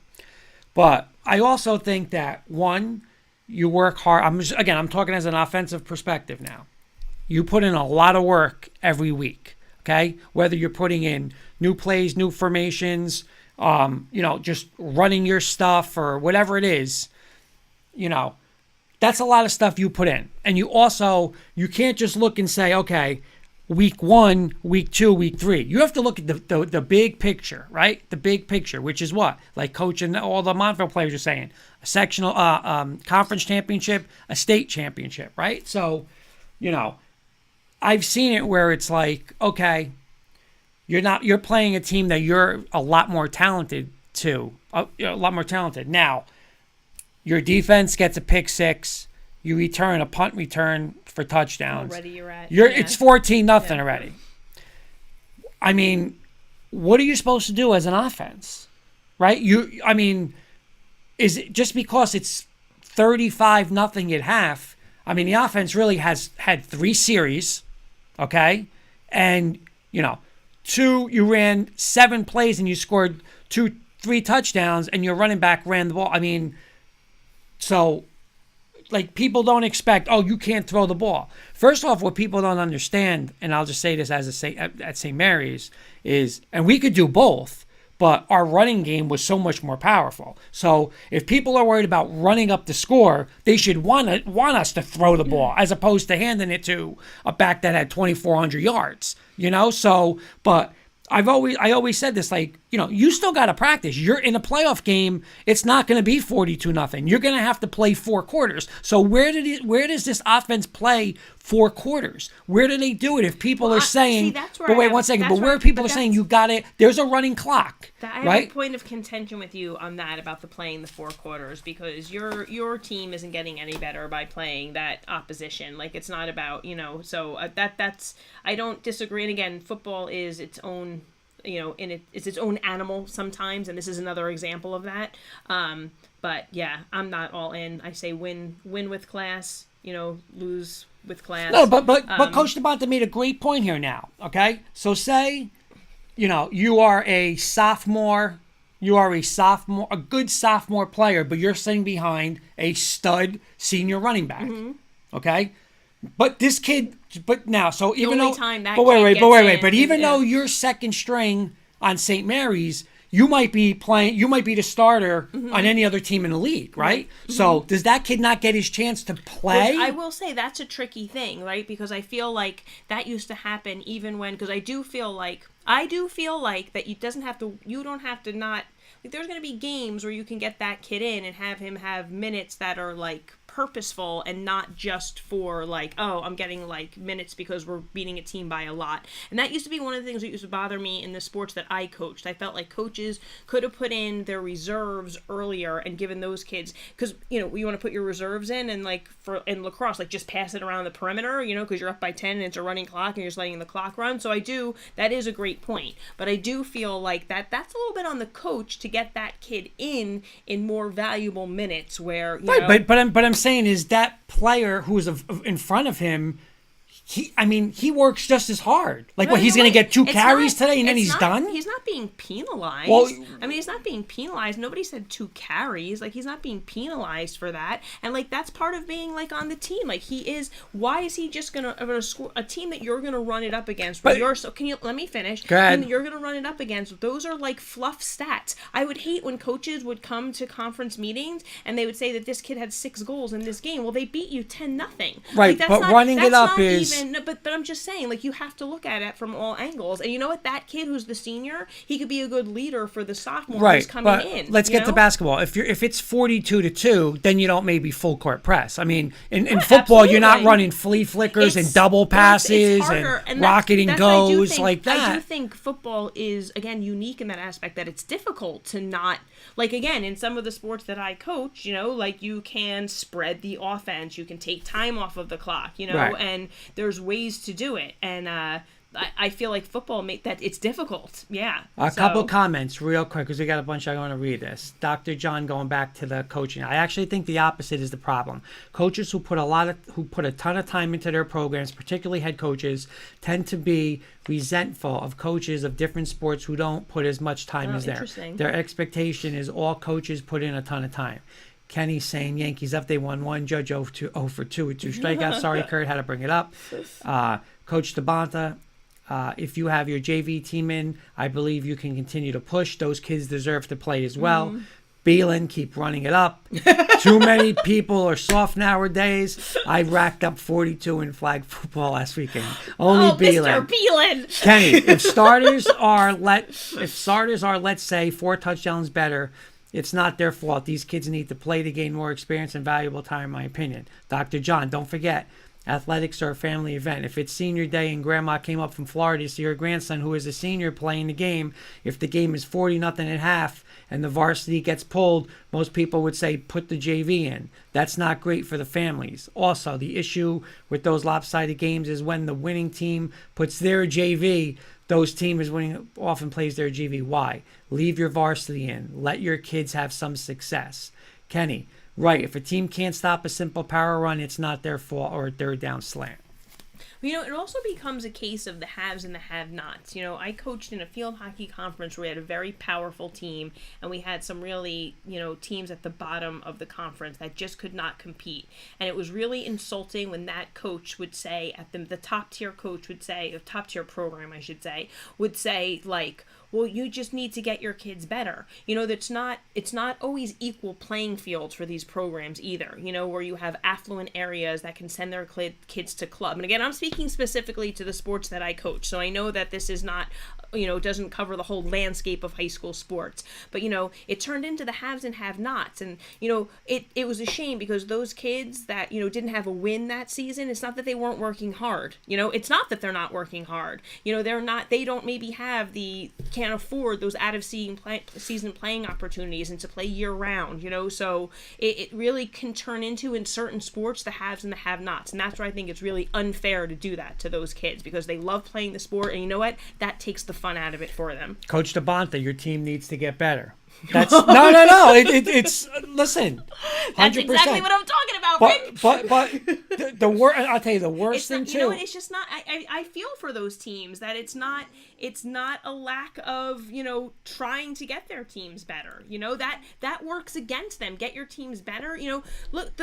Speaker 1: But I also think that, one, you work hard. I'm talking as an offensive perspective now. You put in a lot of work every week, okay? Whether you're putting in new plays, new formations, just running your stuff or whatever it is, that's a lot of stuff you put in. And you can't just look and say, okay, week 1, week 2, week 3. You have to look at the big picture, right? The big picture, which is what? Like Coach and all the Montville players are saying, a sectional conference championship, a state championship, right? So, I've seen it where it's like, okay, you're playing a team that you're a lot more talented Now, your defense gets a pick six, you return a punt return for touchdowns.
Speaker 2: Already you're at.
Speaker 1: It's 14-0 already. I mean, what are you supposed to do as an offense? Right? Is it just because it's 35-0 at half? I mean, the offense really has had 3 series. Okay, and 2, you ran 7 plays and you scored 3 touchdowns, and your running back ran the ball. I mean, so like people don't expect, oh, you can't throw the ball. First off, what people don't understand, and I'll just say this at St. Mary's is, and we could do both, but our running game was so much more powerful. So if people are worried about running up the score, they should want us to throw the ball as opposed to handing it to a back that had 2,400 yards. So, but I always said this, like, you still got to practice. You're in a playoff game. It's not going to be 42-0. You're going to have to play 4 quarters. So where does this offense play 4 quarters? Where do they do it? If people are saying, but wait 1 second, but where people are saying you got it, there's a running clock,
Speaker 2: I have
Speaker 1: right?
Speaker 2: a point of contention with you on that about the playing the 4 quarters, because your team isn't getting any better by playing that opposition. Like, it's not about, so that's I don't disagree. And again, football is its own, it's its own animal sometimes, and this is another example of that. But yeah, I'm not all in. I say win with class, lose with class.
Speaker 1: No, but Coach DeBonta made a great point here now. Okay, so say, you are a sophomore. You are a good sophomore player, but you're sitting behind a stud senior running back. Mm-hmm. Okay, but this kid, so even though, but even though you're second string on St. Mary's, you might be the starter on any other team in the league, right? Mm-hmm. So does that kid not get his chance to play?
Speaker 2: Well, I will say that's a tricky thing, right? Because I feel like that used to happen even because I do feel like that you don't have to not, like, there's going to be games where you can get that kid in and have him have minutes that are like purposeful and not just for like, oh, I'm getting like minutes because we're beating a team by a lot. And that used to be one of the things that used to bother me in the sports that I coached. I felt like coaches could have put in their reserves earlier and given those kids, because you want to put your reserves in, and like in lacrosse, like just pass it around the perimeter, because you're up by 10 and it's a running clock and you're just letting the clock run. So that is a great point, but I do feel like that's a little bit on the coach to get that kid in more valuable minutes where
Speaker 1: but I'm saying is that player who's in front of him, he works just as hard. Like, he's going to get 2 carries today and then he's done?
Speaker 2: He's not being penalized.
Speaker 1: Well,
Speaker 2: he's not being penalized. Nobody said 2 carries. Like, he's not being penalized for that. And, like, that's part of being, like, on the team. Like, why is he just going to score a team that you're going to run it up against? Let me finish.
Speaker 1: Go ahead.
Speaker 2: You're going to run it up against. Those are, like, fluff stats. I would hate when coaches would come to conference meetings and they would say that this kid had 6 goals in this game. Well, they beat you 10-0.
Speaker 1: Right,
Speaker 2: like,
Speaker 1: but running it up is...
Speaker 2: but I'm just saying, like, you have to look at it from all angles. And you know what? That kid who's the senior, he could be a good leader for the sophomore who's coming in.
Speaker 1: Let's get to basketball. If it's 42-2, then you don't maybe full court press. I mean, in football, absolutely. You're not running flea flickers and double passes and rocket and goes like that.
Speaker 2: I do think football is, again, unique in that aspect, that it's difficult to not, like, again, in some of the sports that I coach, like, you can spread the offense, you can take time off of the clock,
Speaker 1: right.
Speaker 2: And there's ways to do it, and I feel like football that it's difficult. Yeah.
Speaker 1: A couple comments real quick, because we got a bunch. I want to read this. Dr. John, going back to the coaching, I actually think the opposite is the problem. Coaches who put a ton of time into their programs, particularly head coaches, tend to be resentful of coaches of different sports who don't put as much time as theirs. Their expectation is all coaches put in a ton of time. Kenny saying Yankees up, they won 1, Judge 0 for 2 with 2 strikeouts. Sorry, Kurt, had to bring it up. Coach DeBonta, if you have your JV team in, I believe you can continue to push. Those kids deserve to play as well. Beelan, keep running it up. Too many people are soft nowadays. I racked up 42 in flag football last weekend. Only Beelan.
Speaker 2: Mr. Beelan.
Speaker 1: Kenny, if starters are, let's say, 4 touchdowns better, it's not their fault. These kids need to play to gain more experience and valuable time, in my opinion. Dr. John, don't forget, athletics are a family event. If it's senior day and grandma came up from Florida to see her grandson who is a senior playing the game, if the game is 40-0 at half and the varsity gets pulled, most people would say put the JV in. That's not great for the families. Also, the issue with those lopsided games is when the winning team puts their JV, those teams winning often plays their JV. Why? Leave your varsity in. Let your kids have some success. Kenny, right. If a team can't stop a simple power run, it's not their fault or a third down slant.
Speaker 2: It also becomes a case of the haves and the have-nots. I coached in a field hockey conference where we had a very powerful team, and we had some really, teams at the bottom of the conference that just could not compete. And it was really insulting when that coach would say, the top-tier coach would say, top-tier program, I should say, would say, like, well, you just need to get your kids better. It's not always equal playing fields for these programs either, where you have affluent areas that can send their kids to club. And again, I'm speaking specifically to the sports that I coach, so I know that this is not doesn't cover the whole landscape of high school sports. But it turned into the haves and have-nots, and it was a shame because those kids that didn't have a win that season, it's not that they weren't working hard. It's not that they're not working hard. They don't maybe can't afford those out of season playing opportunities and to play year round. So it really can turn into, in certain sports, the haves and the have-nots, and that's where I think it's really unfair to do that to those kids because they love playing the sport, and you know what? That takes the fun out of it for them.
Speaker 1: Coach DeBonta, your team needs to get better. That's no. It's listen, 100%.
Speaker 2: That's exactly what I'm talking about, Rick.
Speaker 1: But the worst. I'll tell you the worst thing too.
Speaker 2: It's just not. I feel for those teams that it's not a lack of trying to get their teams better. That works against them. Get your teams better. Look,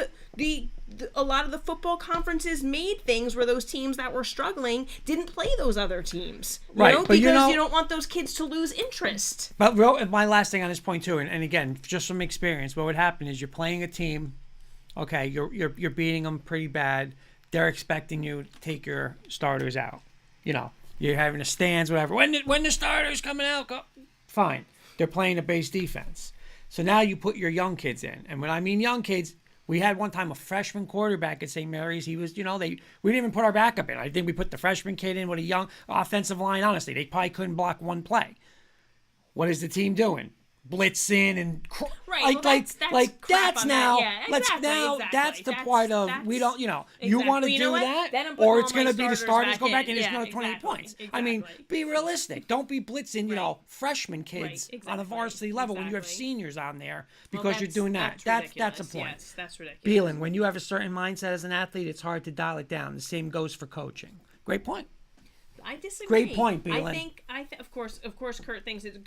Speaker 2: a lot of the football conferences made things where those teams that were struggling didn't play those other teams.
Speaker 1: Right, but
Speaker 2: because you don't want those kids to lose interest.
Speaker 1: But my last thing on this point too, and again, just from experience, what would happen is you're playing a team, okay, you're beating them pretty bad. They're expecting you to take your starters out. You're having the stands, whatever. When the starters coming out, go. Fine. They're playing a base defense. So now you put your young kids in, and when I mean young kids, we had one time a freshman quarterback at St. Mary's. He was, we didn't even put our backup in. I think we put the freshman kid in with a young offensive line. Honestly, they probably couldn't block one play. What is the team doing? Blitzing and that's now. That's the part of we don't. You want to do that, or it's going to be the starters go back and it's another 28 points. Exactly. I mean, be realistic. Don't be blitzing. Freshman kids on a varsity level when you have seniors on there because you're doing that. That's a point.
Speaker 2: Yes, that's ridiculous.
Speaker 1: Beelan, when you have a certain mindset as an athlete, it's hard to dial it down. The same goes for coaching. Great point.
Speaker 2: I disagree.
Speaker 1: Great point, Beelan.
Speaker 2: I think, of course, Kurt thinks it's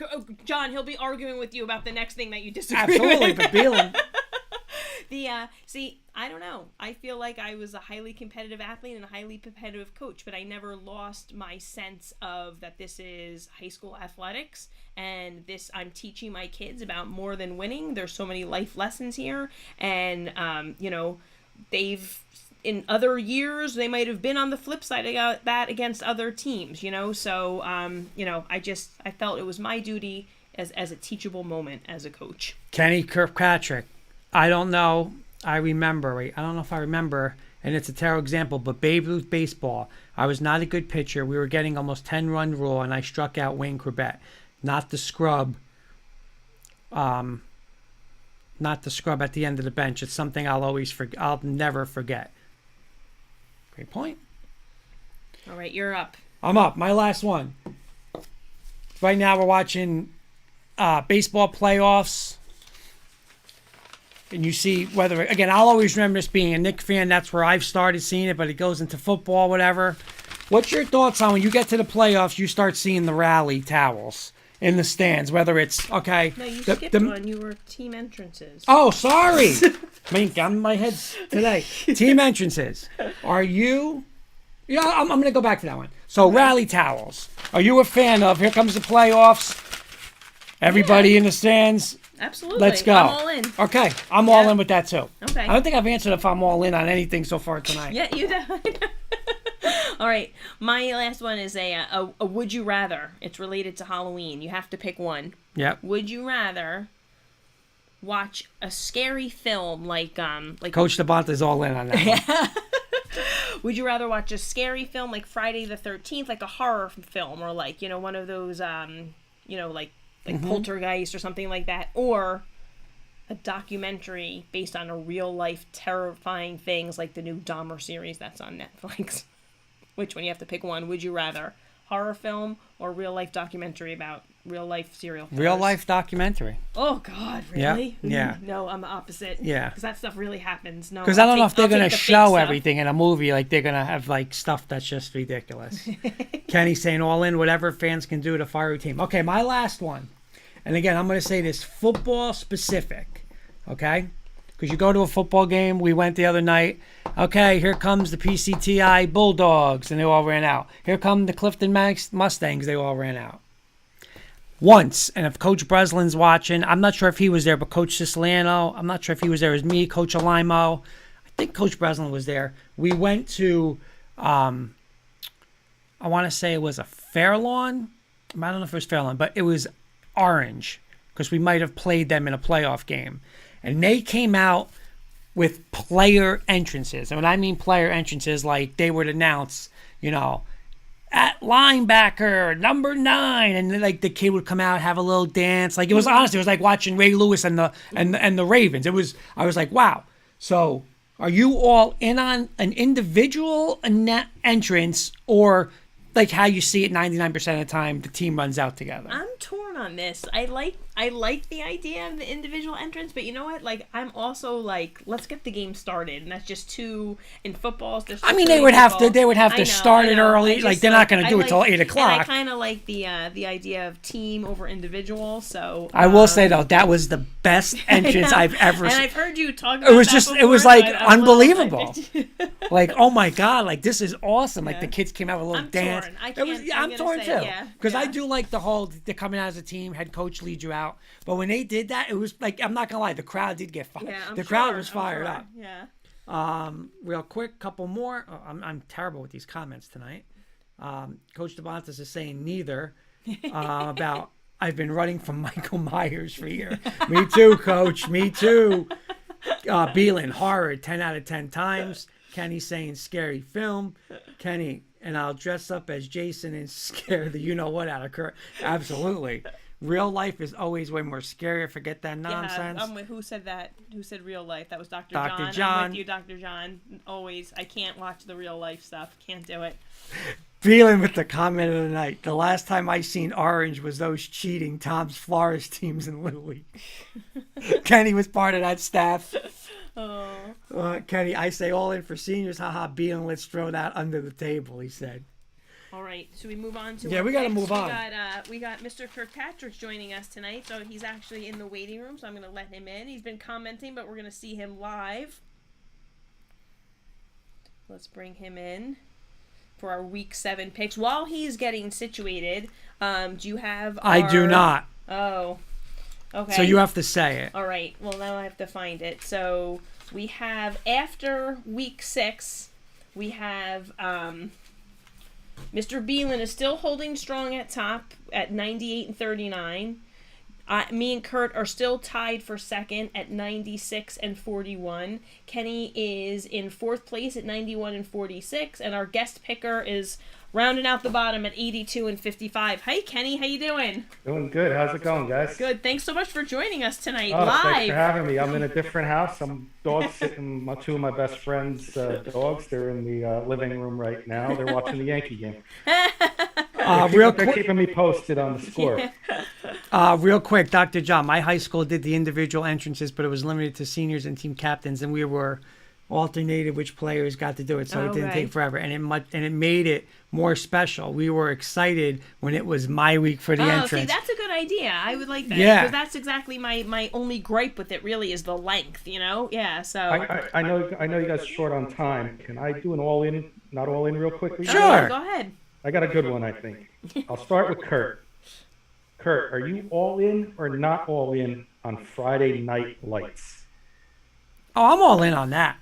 Speaker 2: John. He'll be arguing with you about the next thing that you disagree.
Speaker 1: Absolutely,
Speaker 2: with.
Speaker 1: but Beelan.
Speaker 2: I don't know. I feel like I was a highly competitive athlete and a highly competitive coach, but I never lost my sense of that this is high school athletics and I'm teaching my kids about more than winning. There's so many life lessons here, and in other years, they might have been on the flip side of that against other teams, So, I felt it was my duty as a teachable moment as a coach.
Speaker 1: Kenny Kirkpatrick, I don't know. I don't know if I remember, and it's a terrible example, but Babe Ruth baseball, I was not a good pitcher. We were getting almost 10-run rule, and I struck out Wayne Corbett, not the scrub. Not the scrub at the end of the bench. It's something I'll never forget. Great point.
Speaker 2: All right, you're up.
Speaker 1: I'm up. My last one. Right now we're watching baseball playoffs. And you see I'll always remember this being a Knicks fan. That's where I've started seeing it, but it goes into football, whatever. What's your thoughts on when you get to the playoffs, you start seeing the rally towels in the stands, whether it's, okay.
Speaker 2: No, you skipped one. You were team entrances.
Speaker 1: Oh, sorry. I'm my head today. Team entrances. Are you? I'm going to go back to that one. So rally towels. Are you a fan of? Here comes the playoffs. Everybody in the stands.
Speaker 2: Absolutely.
Speaker 1: Let's go.
Speaker 2: I'm all in.
Speaker 1: Okay, I'm all in with that too.
Speaker 2: Okay.
Speaker 1: I don't think I've answered if I'm all in on anything so far tonight.
Speaker 2: Yeah, you definitely. All right, my last one is a would you rather. It's related to Halloween. You have to pick one.
Speaker 1: Yep.
Speaker 2: Would you rather watch a scary film like
Speaker 1: Coach DeBonta's all in on that one.
Speaker 2: Would you rather watch a scary film like Friday the 13th, like a horror film, or like one of those like Poltergeist or something like that, or a documentary based on a real life terrifying things like the new Dahmer series that's on Netflix? Which one? You have to pick one. Would you rather horror film or real life documentary about real life serial killers?
Speaker 1: Real life documentary.
Speaker 2: Oh God, really?
Speaker 1: Yeah.
Speaker 2: No, I'm the opposite.
Speaker 1: Yeah.
Speaker 2: Because that stuff really happens. No.
Speaker 1: Because I don't know if they're gonna show everything in a movie. Like they're gonna have like stuff that's just ridiculous. Kenny's saying all in, whatever fans can do to fire a team. Okay, my last one. And again, I'm gonna say this football specific. Okay. Because you go to a football game. We went the other night. Okay, here comes the PCTI Bulldogs, and they all ran out. Here come the Clifton Mustangs. They all ran out. Once, and if Coach Breslin's watching, I'm not sure if he was there, but Coach Siciliano, I'm not sure if he was there. It was me, Coach Alimo. I think Coach Breslin was there. We went to, I want to say it was a Fairlawn I don't know if it was Fairlawn, but it was orange because we might have played them in a playoff game. And they came out with player entrances. And when I mean player entrances, like they would announce, at linebacker, number 9. And like the kid would come out, have a little dance. Like it was honestly, it was like watching Ray Lewis and the Ravens. I was like, wow. So are you all in on an individual entrance or like how you see it 99% of the time, the team runs out together?
Speaker 2: I'm torn on this. I like the idea of the individual entrance, but you know what? Like, I'm also like, let's get the game started, and that's just too in football.
Speaker 1: They would have to start it early. Like they're not going to do it till 8 o'clock.
Speaker 2: And I kind of like the idea of team over individual. So
Speaker 1: I will say though, that was the best entrance I've ever seen.
Speaker 2: And I've heard you talk about
Speaker 1: it was
Speaker 2: that
Speaker 1: just,
Speaker 2: before,
Speaker 1: it was
Speaker 2: so
Speaker 1: like
Speaker 2: I'm
Speaker 1: unbelievable.
Speaker 2: like,
Speaker 1: Like, oh my God, like this is awesome. Like the kids came out with a little
Speaker 2: I'm
Speaker 1: dance.
Speaker 2: torn.
Speaker 1: I'm torn
Speaker 2: say,
Speaker 1: too.
Speaker 2: yeah,
Speaker 1: Because I
Speaker 2: yeah.
Speaker 1: do like the whole, they're coming out as a team, head coach leads you out. But when they did that, it was like, I'm not going to lie, the crowd did get fired.
Speaker 2: Yeah,
Speaker 1: the crowd was fired up.
Speaker 2: Yeah.
Speaker 1: Real quick, couple more. Oh, I'm terrible with these comments tonight. Coach DeBonta is saying neither about I've been running from Michael Myers for a year. Me too, Coach. Me too. Beelan, horror, 10 out of 10 times. Kenny saying scary film. Kenny, and I'll dress up as Jason and scare the you-know-what out of Kurt. Absolutely. Real life is always way more scary. Forget that nonsense.
Speaker 2: Yeah, who said that? Who said real life? That was Dr.
Speaker 1: Dr.
Speaker 2: John.
Speaker 1: John.
Speaker 2: I'm with you, Dr. John. Always. I can't watch the real life stuff. Can't do it.
Speaker 1: Feeling with the comment of the night. The last time I seen orange was those cheating Tom's Florist teams in Little League. Kenny was part of that staff.
Speaker 2: Oh.
Speaker 1: Kenny, I say all in for seniors. Haha, Beelan, let's throw that under the table, he said.
Speaker 2: All right, should we move on to?
Speaker 1: Yeah, we got to move on.
Speaker 2: We got Mr. Kirkpatrick joining us tonight, so he's actually in the waiting room. So I'm going to let him in. He's been commenting, but we're going to see him live. Let's bring him in for our Week 7 picks. While he's getting situated, do you have?
Speaker 1: I do not.
Speaker 2: Oh, okay.
Speaker 1: So you have to say it.
Speaker 2: All right. Well, now I have to find it. So we have after Week 6, we have. Mr. Beelan is still holding strong at top at 98 and 39. Me and Kurt are still tied for second at 96 and 41. Kenny is in fourth place at 91 and 46, and our guest picker is rounding out the bottom at 82 and 55. Hey, Kenny, how you doing?
Speaker 7: Doing good. How's it going, guys?
Speaker 2: Good. Thanks so much for joining us tonight
Speaker 7: Thanks for
Speaker 2: live.
Speaker 7: having me. I'm in a different house. I'm dog sitting two of my best friends' dogs. They're in the living room right now. They're watching the Yankee game. They're keeping me posted on the score.
Speaker 1: Real quick, Dr. John, my high school did the individual entrances, but it was limited to seniors and team captains, and we were alternated which players got to do it, so it didn't take forever, and it made it more special. We were excited when it was my week for the entrance.
Speaker 2: See, that's a good idea. I would like that.
Speaker 1: Yeah.
Speaker 2: Because that's exactly my only gripe with it really is the length, Yeah, so.
Speaker 7: I know you guys are short on time. Can I do an all-in, not all-in real quickly?
Speaker 1: Sure.
Speaker 2: Go ahead.
Speaker 7: I got a good one, I think. I'll start with Kurt. Kurt, are you all in or not all in on Friday Night Lights?
Speaker 1: Oh, I'm all in on that.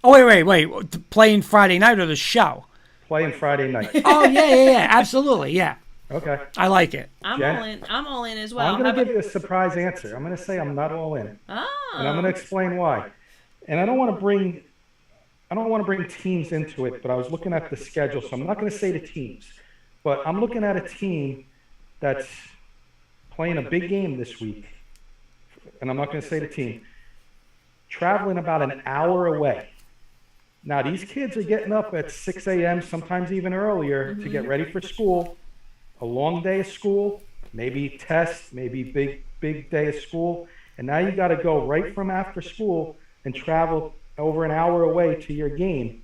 Speaker 1: Oh, wait. Playing Friday night or the show?
Speaker 7: Playing Friday night.
Speaker 1: Oh, yeah. Absolutely, yeah.
Speaker 7: Okay.
Speaker 1: I like it.
Speaker 2: I'm all in. I'm all in as well.
Speaker 7: I'm going to give you a surprise answer. I'm going to say I'm not all in.
Speaker 2: Oh.
Speaker 7: And I'm going to explain why. And I don't want to bring teams into it, but I was looking at the schedule, so I'm not going to say the teams. But I'm looking at a team that's playing a big game this week, and I'm not going to say the team, traveling about an hour away. Now, these kids are getting up at 6 a.m., sometimes even earlier, to get ready for school. A long day of school, maybe tests, maybe big day of school. And now you got to go right from after school and travel over an hour away to your game.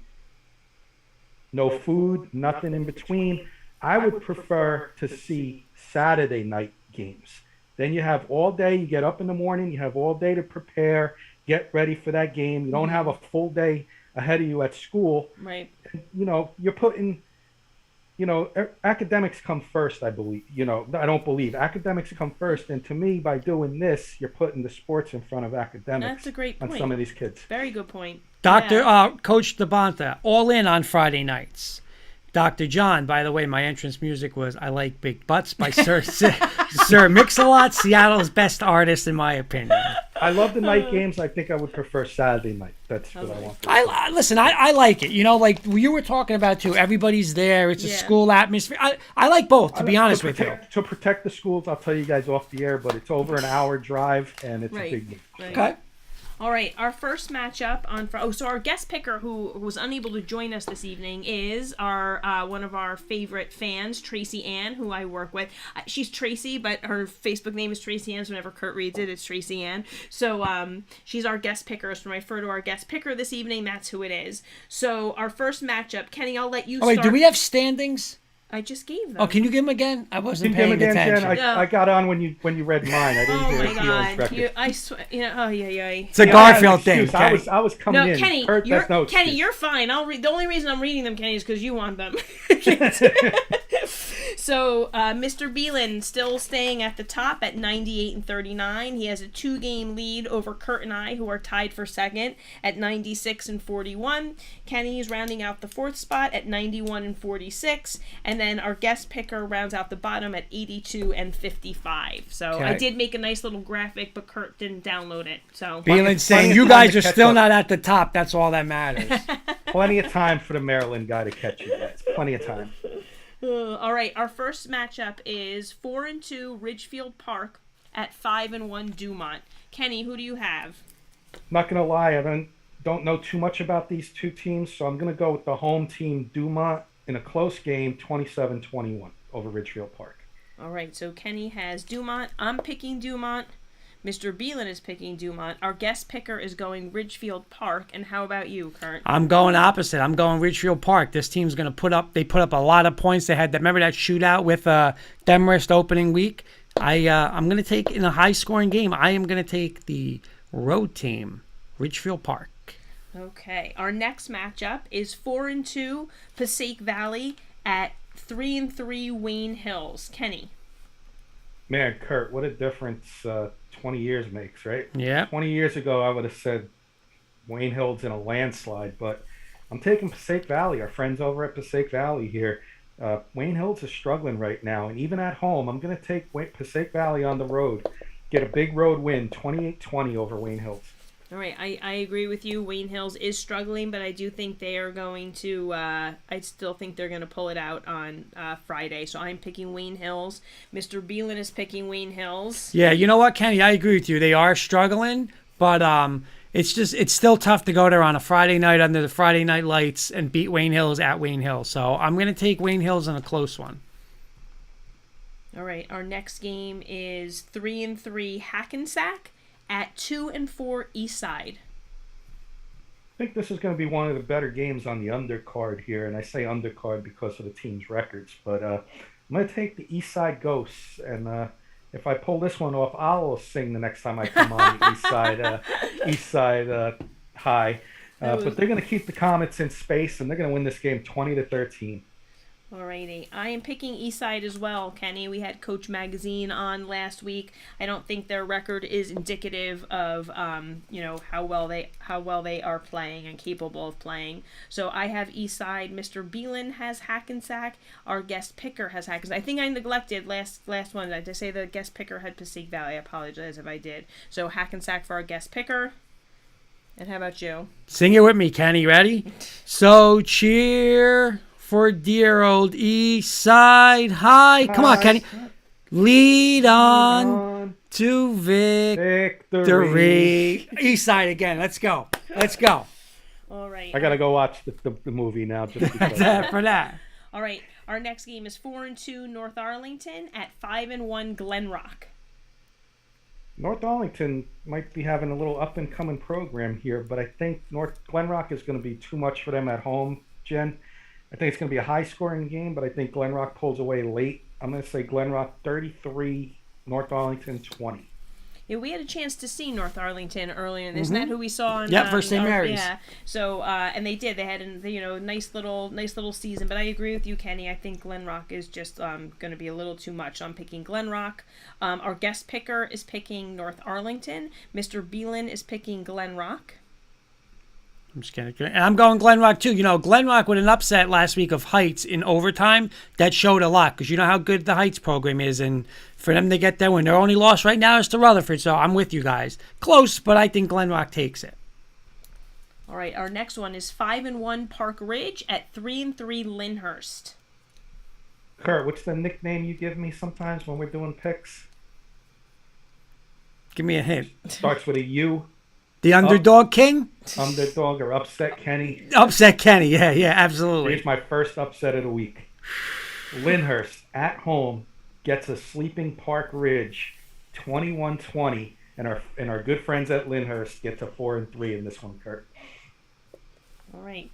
Speaker 7: No food, nothing in between. I would prefer to see Saturday night games. Then you have all day, you get up in the morning, you have all day to prepare, get ready for that game. You don't have a full day ahead of you at school.
Speaker 2: Right.
Speaker 7: You're putting, academics come first, I believe. I don't believe. Academics come first. And to me, by doing this, you're putting the sports in front of academics.
Speaker 2: That's a great point.
Speaker 7: On some of these kids.
Speaker 2: Very good point.
Speaker 1: Coach DeBonta, all in on Friday nights. Dr. John. By the way, my entrance music was "I Like Big Butts" by Sir Mix-a-Lot, Seattle's best artist, in my opinion.
Speaker 7: I love the night games. I think I would prefer Saturday night. That's what I want.
Speaker 1: Listen, I like it. You know, like you were talking about too. Everybody's there. It's a school atmosphere. I like both, to be honest with you.
Speaker 7: To protect the schools, I'll tell you guys off the air, but it's over an hour drive, and it's a big game.
Speaker 2: Right.
Speaker 1: Okay.
Speaker 2: All right, our first matchup so our guest picker who was unable to join us this evening is our one of our favorite fans, Tracy Ann, who I work with. She's Tracy, but her Facebook name is Tracy Ann, so whenever Kurt reads it, it's Tracy Ann. So she's our guest picker. So when I refer to our guest picker this evening, that's who it is. So our first matchup, Kenny, I'll let you start.
Speaker 1: Wait, do we have standings?
Speaker 2: I just gave them.
Speaker 1: Oh, can you give them again? I wasn't
Speaker 7: Can you
Speaker 1: paying
Speaker 7: give 'em again,
Speaker 1: attention.
Speaker 7: Jen? I got on when you read mine. I didn't
Speaker 2: Oh
Speaker 7: hear
Speaker 2: my
Speaker 7: Keelan's
Speaker 2: God!
Speaker 7: record.
Speaker 2: I swear, oh yeah.
Speaker 1: It's a Garfield thing.
Speaker 7: Excuse. I was coming
Speaker 2: No,
Speaker 7: in.
Speaker 2: Kenny,
Speaker 7: Kurt, that's no excuse.
Speaker 2: Kenny, you're fine. I'll read. The only reason I'm reading them, Kenny, is because you want them. So, Mr. Beelan still staying at the top at 98 and 39. He has a 2-game lead over Kurt and I, who are tied for second at 96 and 41. Kenny is rounding out the 4th spot at 91 and 46, and then our guest picker rounds out the bottom at 82 and 55. So
Speaker 1: Okay.
Speaker 2: I did make a nice little graphic, but Kurt didn't download it. So
Speaker 1: Beelan saying
Speaker 7: of
Speaker 1: you
Speaker 7: time
Speaker 1: guys
Speaker 7: to
Speaker 1: are
Speaker 7: catch
Speaker 1: still
Speaker 7: up.
Speaker 1: not at the top. That's all that matters.
Speaker 7: Plenty of time for the Maryland guy to catch you guys. Plenty of time.
Speaker 2: All right, our first matchup is 4-2 Ridgefield Park at 5-1 Dumont. Kenny, who do you have?
Speaker 7: Not gonna lie, I don't know too much about these two teams, so I'm gonna go with the home team, Dumont, in a close game, 27-21 over Ridgefield Park.
Speaker 2: All right, so Kenny has Dumont. I'm picking Dumont. Mr. Beelan is picking Dumont. Our guest picker is going Ridgefield Park. And how about you, Kurt?
Speaker 1: I'm going opposite. I'm going Ridgefield Park. This team's going to put up a lot of points. They had that. Remember that shootout with Demorest opening week? I'm going to take, in a high-scoring game, I am going to take the road team, Ridgefield Park.
Speaker 2: Okay, our next matchup is 4-2 Passaic Valley at 3-3 Wayne Hills. Kenny.
Speaker 7: Man, Kurt, what a difference 20 years makes, right?
Speaker 1: Yeah.
Speaker 7: 20 years ago, I would have said Wayne Hills in a landslide, but I'm taking Passaic Valley, our friends over at Passaic Valley here. Wayne Hills is struggling right now, and even at home, I'm going to take Passaic Valley on the road, get a big road win, 28-20 over Wayne Hills.
Speaker 2: All right, I agree with you. Wayne Hills is struggling, but I do think they are going to, I still think they're going to pull it out on Friday. So I'm picking Wayne Hills. Mr. Beelan is picking Wayne Hills.
Speaker 1: Yeah, you know what, Kenny? I agree with you. They are struggling, but it's still tough to go there on a Friday night under the Friday night lights and beat Wayne Hills at Wayne Hills. So I'm going to take Wayne Hills in a close one.
Speaker 2: All right, our next game is 3-3 Hackensack at 2-4 Eastside.
Speaker 7: I think this is going to be one of the better games on the undercard here, and I say undercard because of the team's records, but I'm going to take the Eastside Ghosts, and if I pull this one off, I'll sing the next time I come on the Eastside High. But they're going to keep the Comets in space, and they're going to win this game 20-13.
Speaker 2: Alrighty, I am picking Eastside as well, Kenny. We had Coach Magazine on last week. I don't think their record is indicative of, how well they are playing and capable of playing. So I have Eastside. Mr. Beelan has Hackensack. Our guest picker has Hackensack. I think I neglected last one. Did I say the guest picker had Passaic Valley? I apologize if I did. So Hackensack for our guest picker. And how about you?
Speaker 1: Sing it with me, Kenny. Ready? So cheer for dear old East Side High. Come on, Kenny. Lead on to victory. East Side again. Let's go.
Speaker 2: All right.
Speaker 7: I got to go watch the movie now. Just because.
Speaker 1: For that.
Speaker 2: All right. Our next game is 4-2 North Arlington at 5-1 Glen Rock.
Speaker 7: North Arlington might be having a little up-and-coming program here, but I think Glen Rock is going to be too much for them at home, Jen. I think it's going to be a high-scoring game, but I think Glen Rock pulls away late. I'm going to say Glen Rock 33, North Arlington 20.
Speaker 2: Yeah, we had a chance to see North Arlington earlier. Isn't that who we saw? On,
Speaker 1: first St. Mary's.
Speaker 2: Yeah. So, and they did. They had a nice little season. But I agree with you, Kenny. I think Glen Rock is just going to be a little too much. So I'm picking Glen Rock. Our guest picker is picking North Arlington. Mr. Beelan is picking Glen Rock.
Speaker 1: I'm just kidding. And I'm going Glen Rock, too. You know, Glen Rock with an upset last week of Heights in overtime, that showed a lot because you know how good the Heights program is. And for them to get there when their only loss right now is to Rutherford. So I'm with you guys. Close, but I think Glen Rock takes it.
Speaker 2: All right, our next one is 5-1 Park Ridge at 3-3 Lyndhurst.
Speaker 7: Kurt, what's the nickname you give me sometimes when we're doing picks?
Speaker 1: Give me a hint.
Speaker 7: Starts with a U.
Speaker 1: The Underdog King?
Speaker 7: Underdog or Upset Kenny.
Speaker 1: Upset Kenny, yeah, absolutely.
Speaker 7: Here's my first upset of the week. Lyndhurst at home gets a sleeping Park Ridge 21-20, and our good friends at Lyndhurst get to 4-3 in this one, Kurt.
Speaker 2: All right.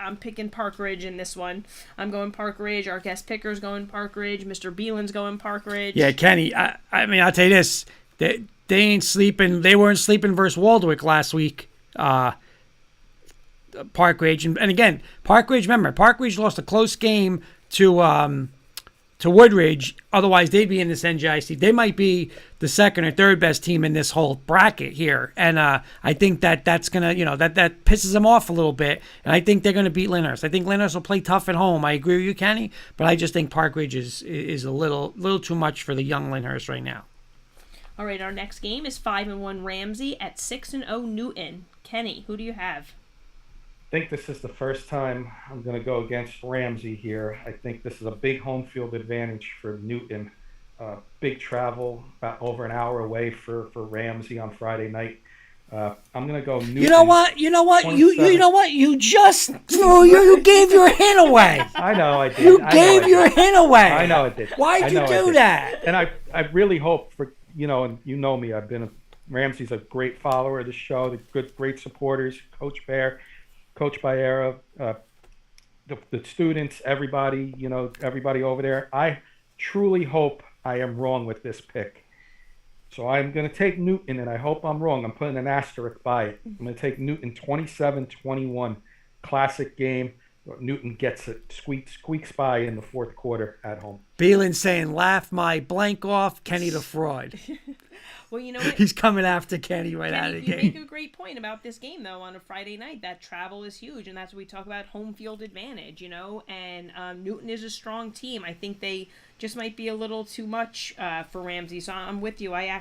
Speaker 2: I'm picking Park Ridge in this one. I'm going Park Ridge. Our guest picker's going Park Ridge. Mr. Beelan's going Park Ridge.
Speaker 1: Yeah, Kenny, I mean, I'll tell you this. They ain't sleeping. They weren't sleeping versus Waldwick last week. Park Ridge. And again, Park Ridge, remember, Park Ridge lost a close game to Woodridge. Otherwise, they'd be in this NJIC. They might be the second or third best team in this whole bracket here. And I think that's going to, that pisses them off a little bit. And I think they're going to beat Lyndhurst. I think Lyndhurst will play tough at home. I agree with you, Kenny. But I just think Park Ridge is a little too much for the young Lyndhurst right now.
Speaker 2: All right, our next game is 5-1 Ramsey at 6-0 Newton. Kenny, who do you have?
Speaker 7: I think this is the first time I'm going to go against Ramsey here. I think this is a big home field advantage for Newton. Big travel, about over an hour away for Ramsey on Friday night. I'm going to go Newton.
Speaker 1: You know what? You know what? You just you gave your hint away.
Speaker 7: I know I did.
Speaker 1: You gave your hint away.
Speaker 7: I know I did.
Speaker 1: Why'd you do that?
Speaker 7: And I really hope for, and you know me, Ramsey's a great follower of the show, the great supporters, Coach Bear, Coach Baera, the students, everybody, everybody over there. I truly hope I am wrong with this pick. So I'm going to take Newton, and I hope I'm wrong. I'm putting an asterisk by it. I'm going to take Newton 27-21. Classic game. Newton gets it, squeaks by in the fourth quarter at home.
Speaker 1: Beelan saying, laugh my blank off, Kenny the fraud.
Speaker 2: Well, you know what?
Speaker 1: He's coming after Kenny right out of the game.
Speaker 2: You make a great point about this game, though, on a Friday night. That travel is huge, and that's what we talk about, home field advantage, and Newton is a strong team. I think they just might be a little too much for Ramsey, so I'm with you. I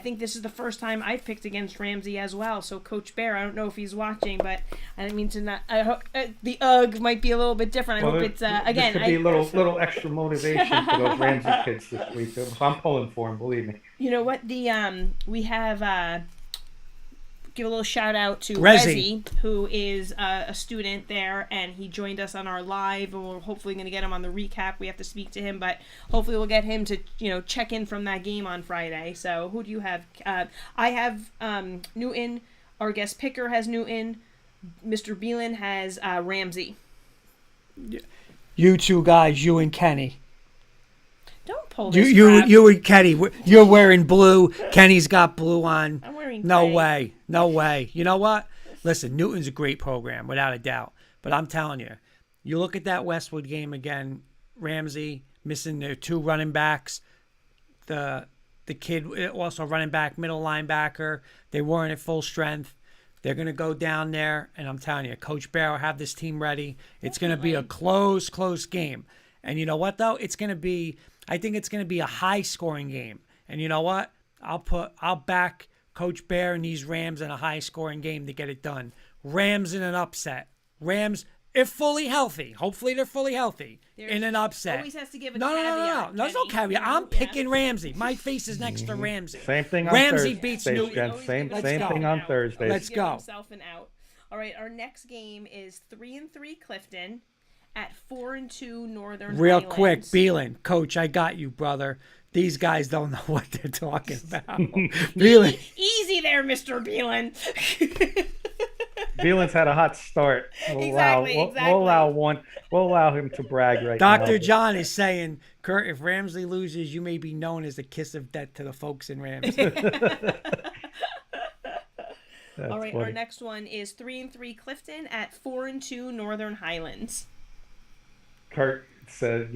Speaker 2: think this is the first time I've picked against Ramsey as well, so Coach Bear, I don't know if he's watching, but I didn't mean to not, I hope, the UG might be a little bit different. I hope it's, again.
Speaker 7: This could be a little extra motivation for those Ramsey kids this week. I'm pulling for them, believe me.
Speaker 2: You know what? We have give a little shout out to Rezi, who is a student there, and he joined us on our live, and we're hopefully going to get him on the recap. We have to speak to him, but hopefully we'll get him to check in from that game on Friday. So who do you have? I have Newton. Our guest picker has Newton. Mr. Beelan has Ramsey.
Speaker 1: You two guys, you and Kenny.
Speaker 2: Don't pull this crap.
Speaker 1: You and Kenny, you're wearing blue. Kenny's got blue on.
Speaker 2: I'm wearing
Speaker 1: No
Speaker 2: gray.
Speaker 1: way. You know what? Listen, Newton's a great program, without a doubt. But I'm telling you, you look at that Westwood game again, Ramsey missing their two running backs. The kid also running back, middle linebacker. They weren't at full strength. They're going to go down there, and I'm telling you, Coach Bear will have this team ready. It's going to be a close game. And you know what, though? I think it's going to be a high-scoring game. And you know what? I'll back Coach Bear and these Rams in a high-scoring game to get it done. Rams in an upset. Rams, if fully healthy. Hopefully they're fully healthy in an upset.
Speaker 2: Always has to give a
Speaker 1: No.
Speaker 2: caveat.
Speaker 1: There's no caveat. I'm picking Ramsey. My face is next to Ramsey.
Speaker 7: Same thing on
Speaker 1: Ramsey
Speaker 7: Thursday.
Speaker 1: beats Newton.
Speaker 7: Same thing on Thursday.
Speaker 1: Let's go.
Speaker 2: Himself an out. All right, our next game is 3-3 Clifton at 4-2 Northern
Speaker 1: Real
Speaker 2: Highlands.
Speaker 1: quick, Beelan, Coach, I got you, brother. These guys don't know what they're talking about. Beelan.
Speaker 2: Easy there, Mr. Beelan.
Speaker 7: Beelan's had a hot start. We'll allow him to brag right now.
Speaker 1: Dr. John is saying, Kurt, if Ramsey loses, you may be known as a kiss of death to the folks in Ramsey.
Speaker 2: All right,
Speaker 7: funny.
Speaker 2: our next one is 3-3 Clifton at 4-2 Northern Highlands.
Speaker 7: Kurt said,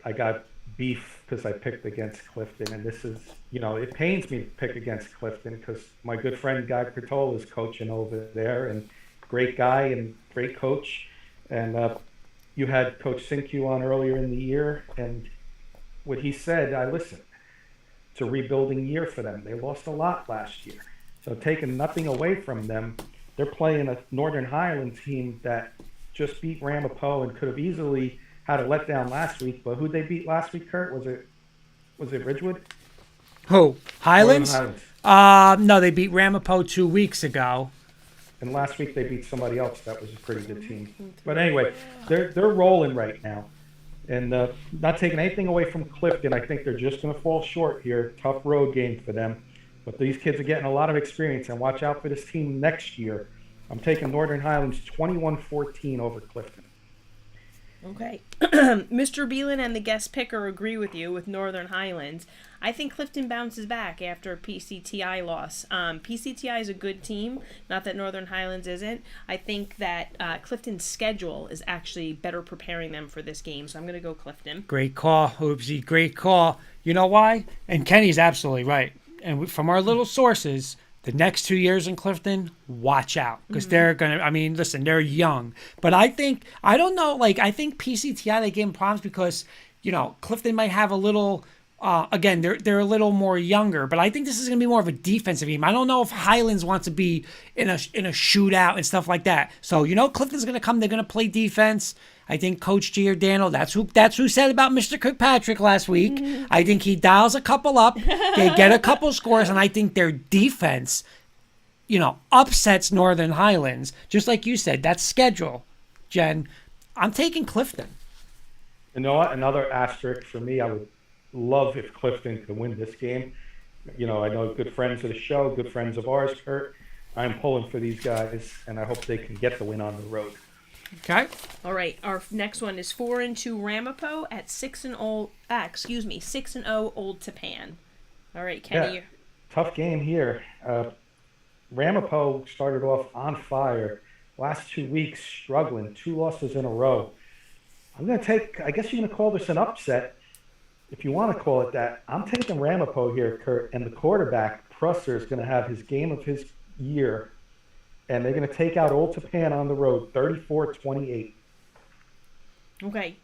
Speaker 7: I got beef because I picked against Clifton, and this is, it pains me to pick against Clifton because my good friend Guy Pertola is coaching over there, and great guy and great coach. And you had Coach Sinkyu on earlier in the year, and what he said, I listened. It's a rebuilding year for them. They lost a lot last year. So taking nothing away from them, they're playing a Northern Highland team that just beat Ramapo and could have easily had a letdown last week. But who'd they beat last week, Kurt? Was it Ridgewood?
Speaker 1: Who? Highlands?
Speaker 7: Highlands.
Speaker 1: No, they beat Ramapo 2 weeks ago.
Speaker 7: And last week they beat somebody else that was a pretty good team. But anyway, they're rolling right now. And not taking anything away from Clifton, I think they're just going to fall short here. Tough road game for them. But these kids are getting a lot of experience, and watch out for this team next year. I'm taking Northern Highlands 21-14 over Clifton.
Speaker 2: Okay. Mr. Beelan and the guest picker agree with you with Northern Highlands. I think Clifton bounces back after a PCTI loss. PCTI is a good team, not that Northern Highlands isn't. I think that Clifton's schedule is actually better preparing them for this game, so I'm going to go Clifton.
Speaker 1: Great call, Hoopsy. Great call. You know why? And Kenny's absolutely right. And from our little sources, the next 2 years in Clifton, watch out. Because they're going to, listen, they're young. But I think PCTI, they gave them problems because, Clifton might have a little, again, they're a little more younger. But I think this is going to be more of a defensive game. I don't know if Highlands wants to be in a shootout and stuff like that. So, Clifton's going to come. They're going to play defense. I think Coach Giordano, that's who said about Mr. Kirkpatrick last week. I think he dials a couple up, they get a couple scores, and I think their defense, upsets Northern Highlands. Just like you said, that schedule, Jen. I'm taking Clifton.
Speaker 7: You know what? Another asterisk for me, I would love if Clifton could win this game. I know good friends of the show, good friends of ours, Kurt. I'm pulling for these guys, and I hope they can get the win on the road.
Speaker 1: Okay.
Speaker 2: All right. Our next one is 4-2 Ramapo at 6-0 Old Tapan. All right, Kenny.
Speaker 7: Yeah, tough game here. Ramapo started off on fire. Last 2 weeks struggling, 2 losses in a row. I'm going to take, I guess you're going to call this an upset, if you want to call it that. I'm taking Ramapo here, Kurt, and the quarterback, Prusser, is going to have his game of his year. And they're going to take out Old Tapan on the road, 34-28.
Speaker 2: Okay.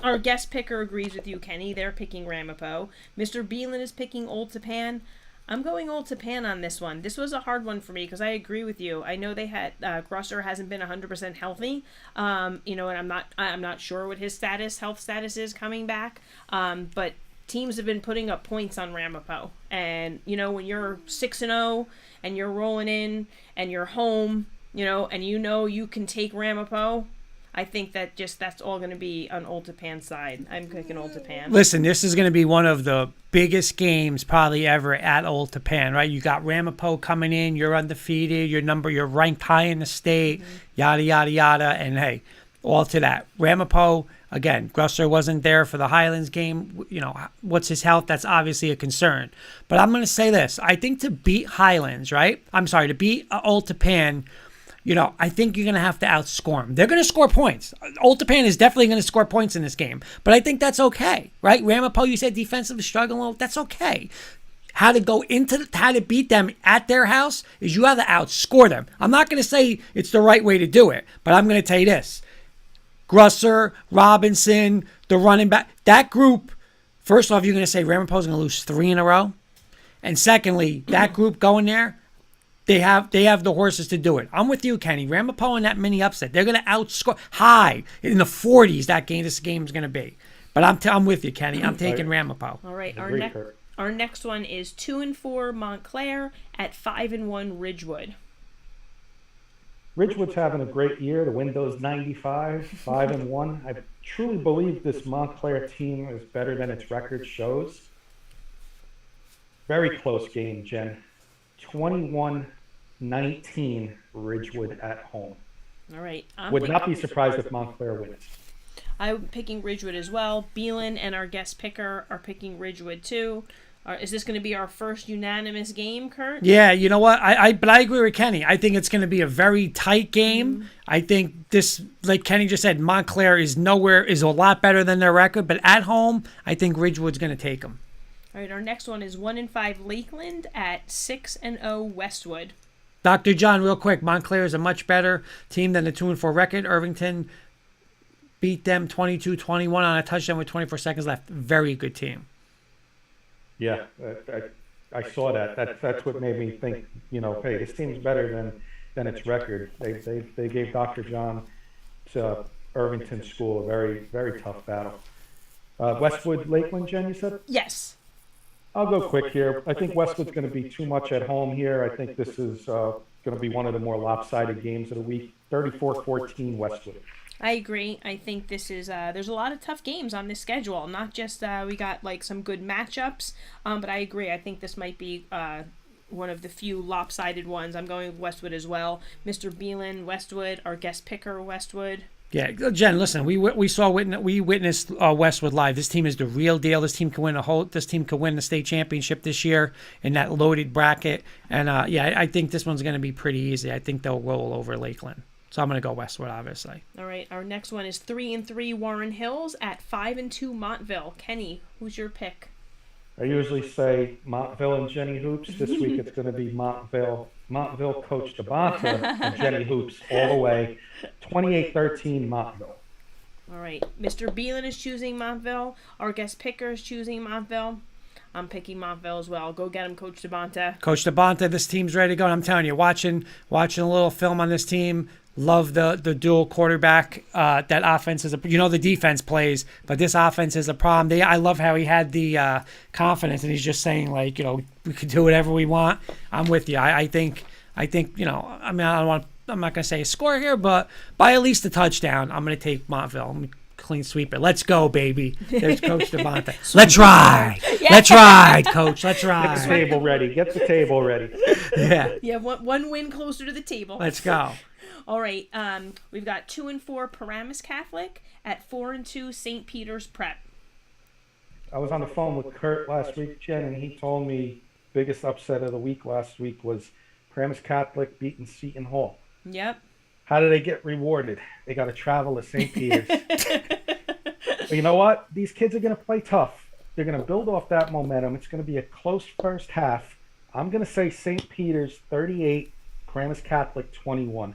Speaker 2: Our guest picker agrees with you, Kenny. They're picking Ramapo. Mr. Beelan is picking Old Tapan. I'm going Old Tapan on this one. This was a hard one for me because I agree with you. I know they had Grusser hasn't been 100% healthy, and I'm not sure what his health status is coming back. But teams have been putting up points on Ramapo, and when you're 6-0 and you're rolling in and you're home, and you can take Ramapo. I think that's all going to be on Old Tapan's side. I'm picking Old Tapan.
Speaker 1: Listen, this is going to be one of the biggest games probably ever at Old Tapan, right? You got Ramapo coming in, you're undefeated, you're ranked high in the state, yada, yada, yada, and hey, all to that. Ramapo, again, Grusser wasn't there for the Highlands game. What's his health? That's obviously a concern. But I'm going to say this. I think to beat Highlands, right? To beat Old Tapan, I think you're going to have to outscore them. They're going to score points. Old Tapan is definitely going to score points in this game. But I think that's okay, right? Ramapo, you said defensive is struggling a little. That's okay. How to beat them at their house is you have to outscore them. I'm not going to say it's the right way to do it, but I'm going to tell you this. Grusser, Robinson, the running back, that group, first off, you're going to say Ramapo's going to lose 3 in a row. And secondly, that group going there, they have the horses to do it. I'm with you, Kenny. Ramapo in that mini upset, they're going to outscore high in the 40s. This game is going to be. But I'm with you, Kenny. I'm taking Ramapo.
Speaker 2: All right, our next one is 2-4 Montclair at 5-1 Ridgewood.
Speaker 7: Ridgewood's having a great year. The window's 95, 5-1. I truly believe this Montclair team is better than its record shows. Very close game, Jen. 21-19 Ridgewood at home.
Speaker 2: All right.
Speaker 7: Would not be surprised if Montclair wins.
Speaker 2: I'm picking Ridgewood as well. Beelan and our guest picker are picking Ridgewood too. Is this going to be our first unanimous game, Kurt?
Speaker 1: Yeah, you know what? But I agree with Kenny. I think it's going to be a very tight game. I think this, like Kenny just said, Montclair is a lot better than their record. But at home, I think Ridgewood's going to take them.
Speaker 2: All right, our next one is 1-5 Lakeland at 6-0 Westwood.
Speaker 1: Dr. John, real quick, Montclair is a much better team than the 2-4 record. Irvington beat them 22-21 on a touchdown with 24 seconds left. Very good team.
Speaker 7: Yeah, I saw that. That's what made me think, hey, this team's better than its record. They gave Dr. John to Irvington School a very, very tough battle. Westwood, Lakeland, Jen, you said?
Speaker 2: Yes.
Speaker 7: I'll go quick here. I think Westwood's going to be too much at home here. I think this is going to be one of the more lopsided games of the week. 34-14 Westwood.
Speaker 2: I agree. I think this is there's a lot of tough games on this schedule. Not just we got like some good matchups, but I agree. I think this might be one of the few lopsided ones. I'm going with Westwood as well. Mr. Beelan, Westwood. Our guest picker, Westwood.
Speaker 1: Yeah, Jen. Listen, we witnessed Westwood live. This team is the real deal. This team can win the state championship this year in that loaded bracket. And I think this one's going to be pretty easy. I think they'll roll over Lakeland. So I'm going to go Westwood, obviously.
Speaker 2: All right, our next one is 3-3 Warren Hills at 5-2 Montville. Kenny, who's your pick?
Speaker 7: I usually say Montville and Jenny Hoops. This week it's going to be Montville coach DeBonta and Jenny Hoops all the way. 28-13 Montville.
Speaker 2: All right, Mr. Beelan is choosing Montville. Our guest picker is choosing Montville. I'm picking Montville as well. Go get him, Coach DeBonta.
Speaker 1: Coach DeBonta, this team's ready to go. And I'm telling you, watching a little film on this team. Love the dual quarterback. That offense is the defense plays, but this offense is a problem. I love how he had the confidence, and he's just saying we could do whatever we want. I'm with you. I think I'm not going to say a score here, but by at least a touchdown, I'm going to take Montville. I'm going to clean sweep it. Let's go, baby. There's Coach DeBonta. Let's ride. Yeah. Let's ride, Coach. Let's ride.
Speaker 7: Get the table ready. Get the table ready.
Speaker 1: Yeah.
Speaker 2: Yeah. One win closer to the table.
Speaker 1: Let's go.
Speaker 2: All right, we've got 2-4 Paramus Catholic at 4-2 St. Peter's Prep.
Speaker 7: I was on the phone with Kurt last week, Jen, and he told me biggest upset of the week last week was Paramus Catholic beating Seton Hall.
Speaker 2: Yep.
Speaker 7: How do they get rewarded? They got to travel to St. Peter's. But you know what? These kids are going to play tough. They're going to build off that momentum. It's going to be a close first half. I'm going to say St. Peter's 38, Paramus Catholic 21.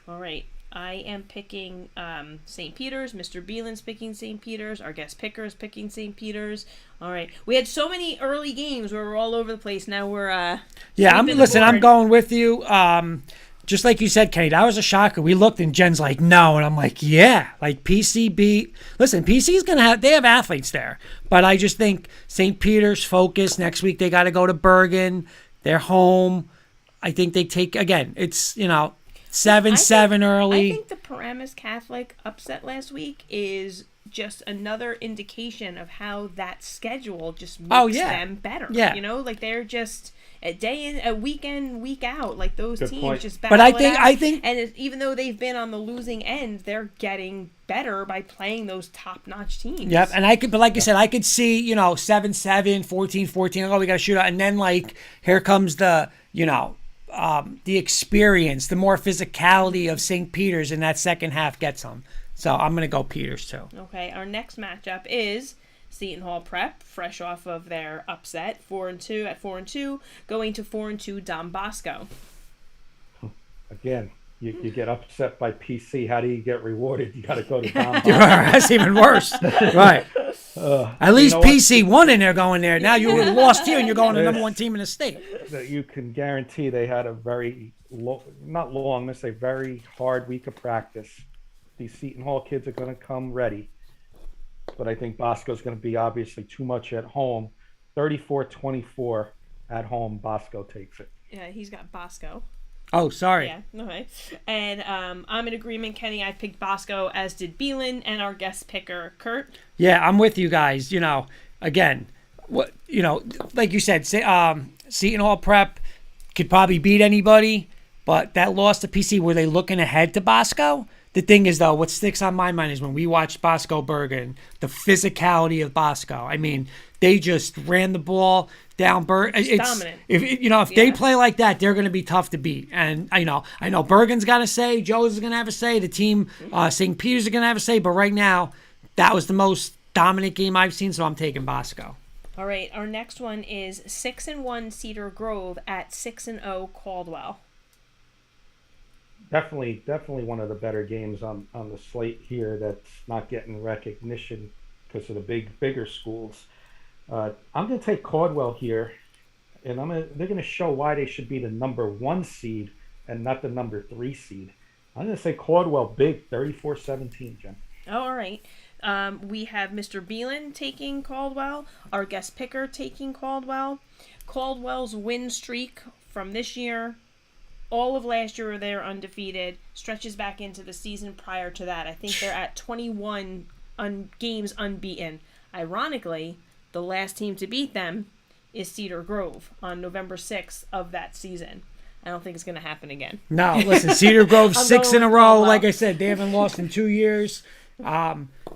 Speaker 2: All right. I am picking St. Peter's. Mr. Beelan's picking St. Peter's. Our guest picker is picking St. Peter's. All right. We had so many early games where we're all over the place. Now we're
Speaker 1: I'm going with you. Just like you said, Kenny, that was a shocker. We looked and Jen's like, no, and I'm like, yeah. Like PC beat. Listen, PC's they have athletes there, but I just think St. Peter's focus next week. They got to go to Bergen. They're home. I think they take again. It's 7-7 early.
Speaker 2: I think the Paramus Catholic upset last week is just another indication of how that schedule just makes them better. Yeah. They're just a week in, week out. Like those Good teams point. Just battle
Speaker 1: But I think
Speaker 2: and even though they've been on the losing end, they're getting better by playing those top-notch teams.
Speaker 1: Yep, and like you said, I could see 7-7, 14-14. Oh, we got to shoot out, and then here comes the the experience, the more physicality of St. Peter's in that second half gets them. So I'm going to go Peters too.
Speaker 2: Okay, our next matchup is Seton Hall Prep, fresh off of their upset, 4-2, going to 4-2 Don Bosco.
Speaker 7: Again, you get upset by PC. How do you get rewarded? You got to go to Don Bosco.
Speaker 1: That's even worse. Right. At least PC won in there going there. Now you lost here and you're going to the number one team in the state.
Speaker 7: You can guarantee they had a very, let's say very hard week of practice. These Seton Hall kids are going to come ready. But I think Bosco's going to be obviously too much at home. 34-24 at home, Bosco takes it.
Speaker 2: Yeah, he's got Bosco.
Speaker 1: Oh, sorry.
Speaker 2: Yeah, okay. And I'm in agreement, Kenny. I picked Bosco, as did Beelan, and our guest picker, Kurt.
Speaker 1: Yeah, I'm with you guys. Again, like you said, Seton Hall Prep could probably beat anybody, but that loss to PC, were they looking ahead to Bosco? The thing is, though, what sticks on my mind is when we watched Bosco Bergen, the physicality of Bosco. I mean, they just ran the ball down. It's
Speaker 2: dominant.
Speaker 1: If they play like that, they're going to be tough to beat. And I know Bergen's got a say, Joe's going to have a say, the team, St. Peter's are going to have a say. But right now, that was the most dominant game I've seen, so I'm taking Bosco.
Speaker 2: All right, our next one is 6-1 Cedar Grove at 6-0 Caldwell.
Speaker 7: Definitely one of the better games on the slate here that's not getting recognition because of the bigger schools. I'm going to take Caldwell here, and they're going to show why they should be the number 1 seed and not the number 3 seed. I'm going to say Caldwell big, 34-17, Jen.
Speaker 2: Oh, all right. We have Mr. Beelan taking Caldwell, our guest picker taking Caldwell. Caldwell's win streak from this year, all of last year they were undefeated, stretches back into the season prior to that. I think they're at 21 games unbeaten. Ironically, the last team to beat them is Cedar Grove on November 6th of that season. I don't think it's going to happen again.
Speaker 1: No, listen, Cedar Grove 6 in a row.
Speaker 2: Caldwell.
Speaker 1: Like I said, they haven't lost in 2 years.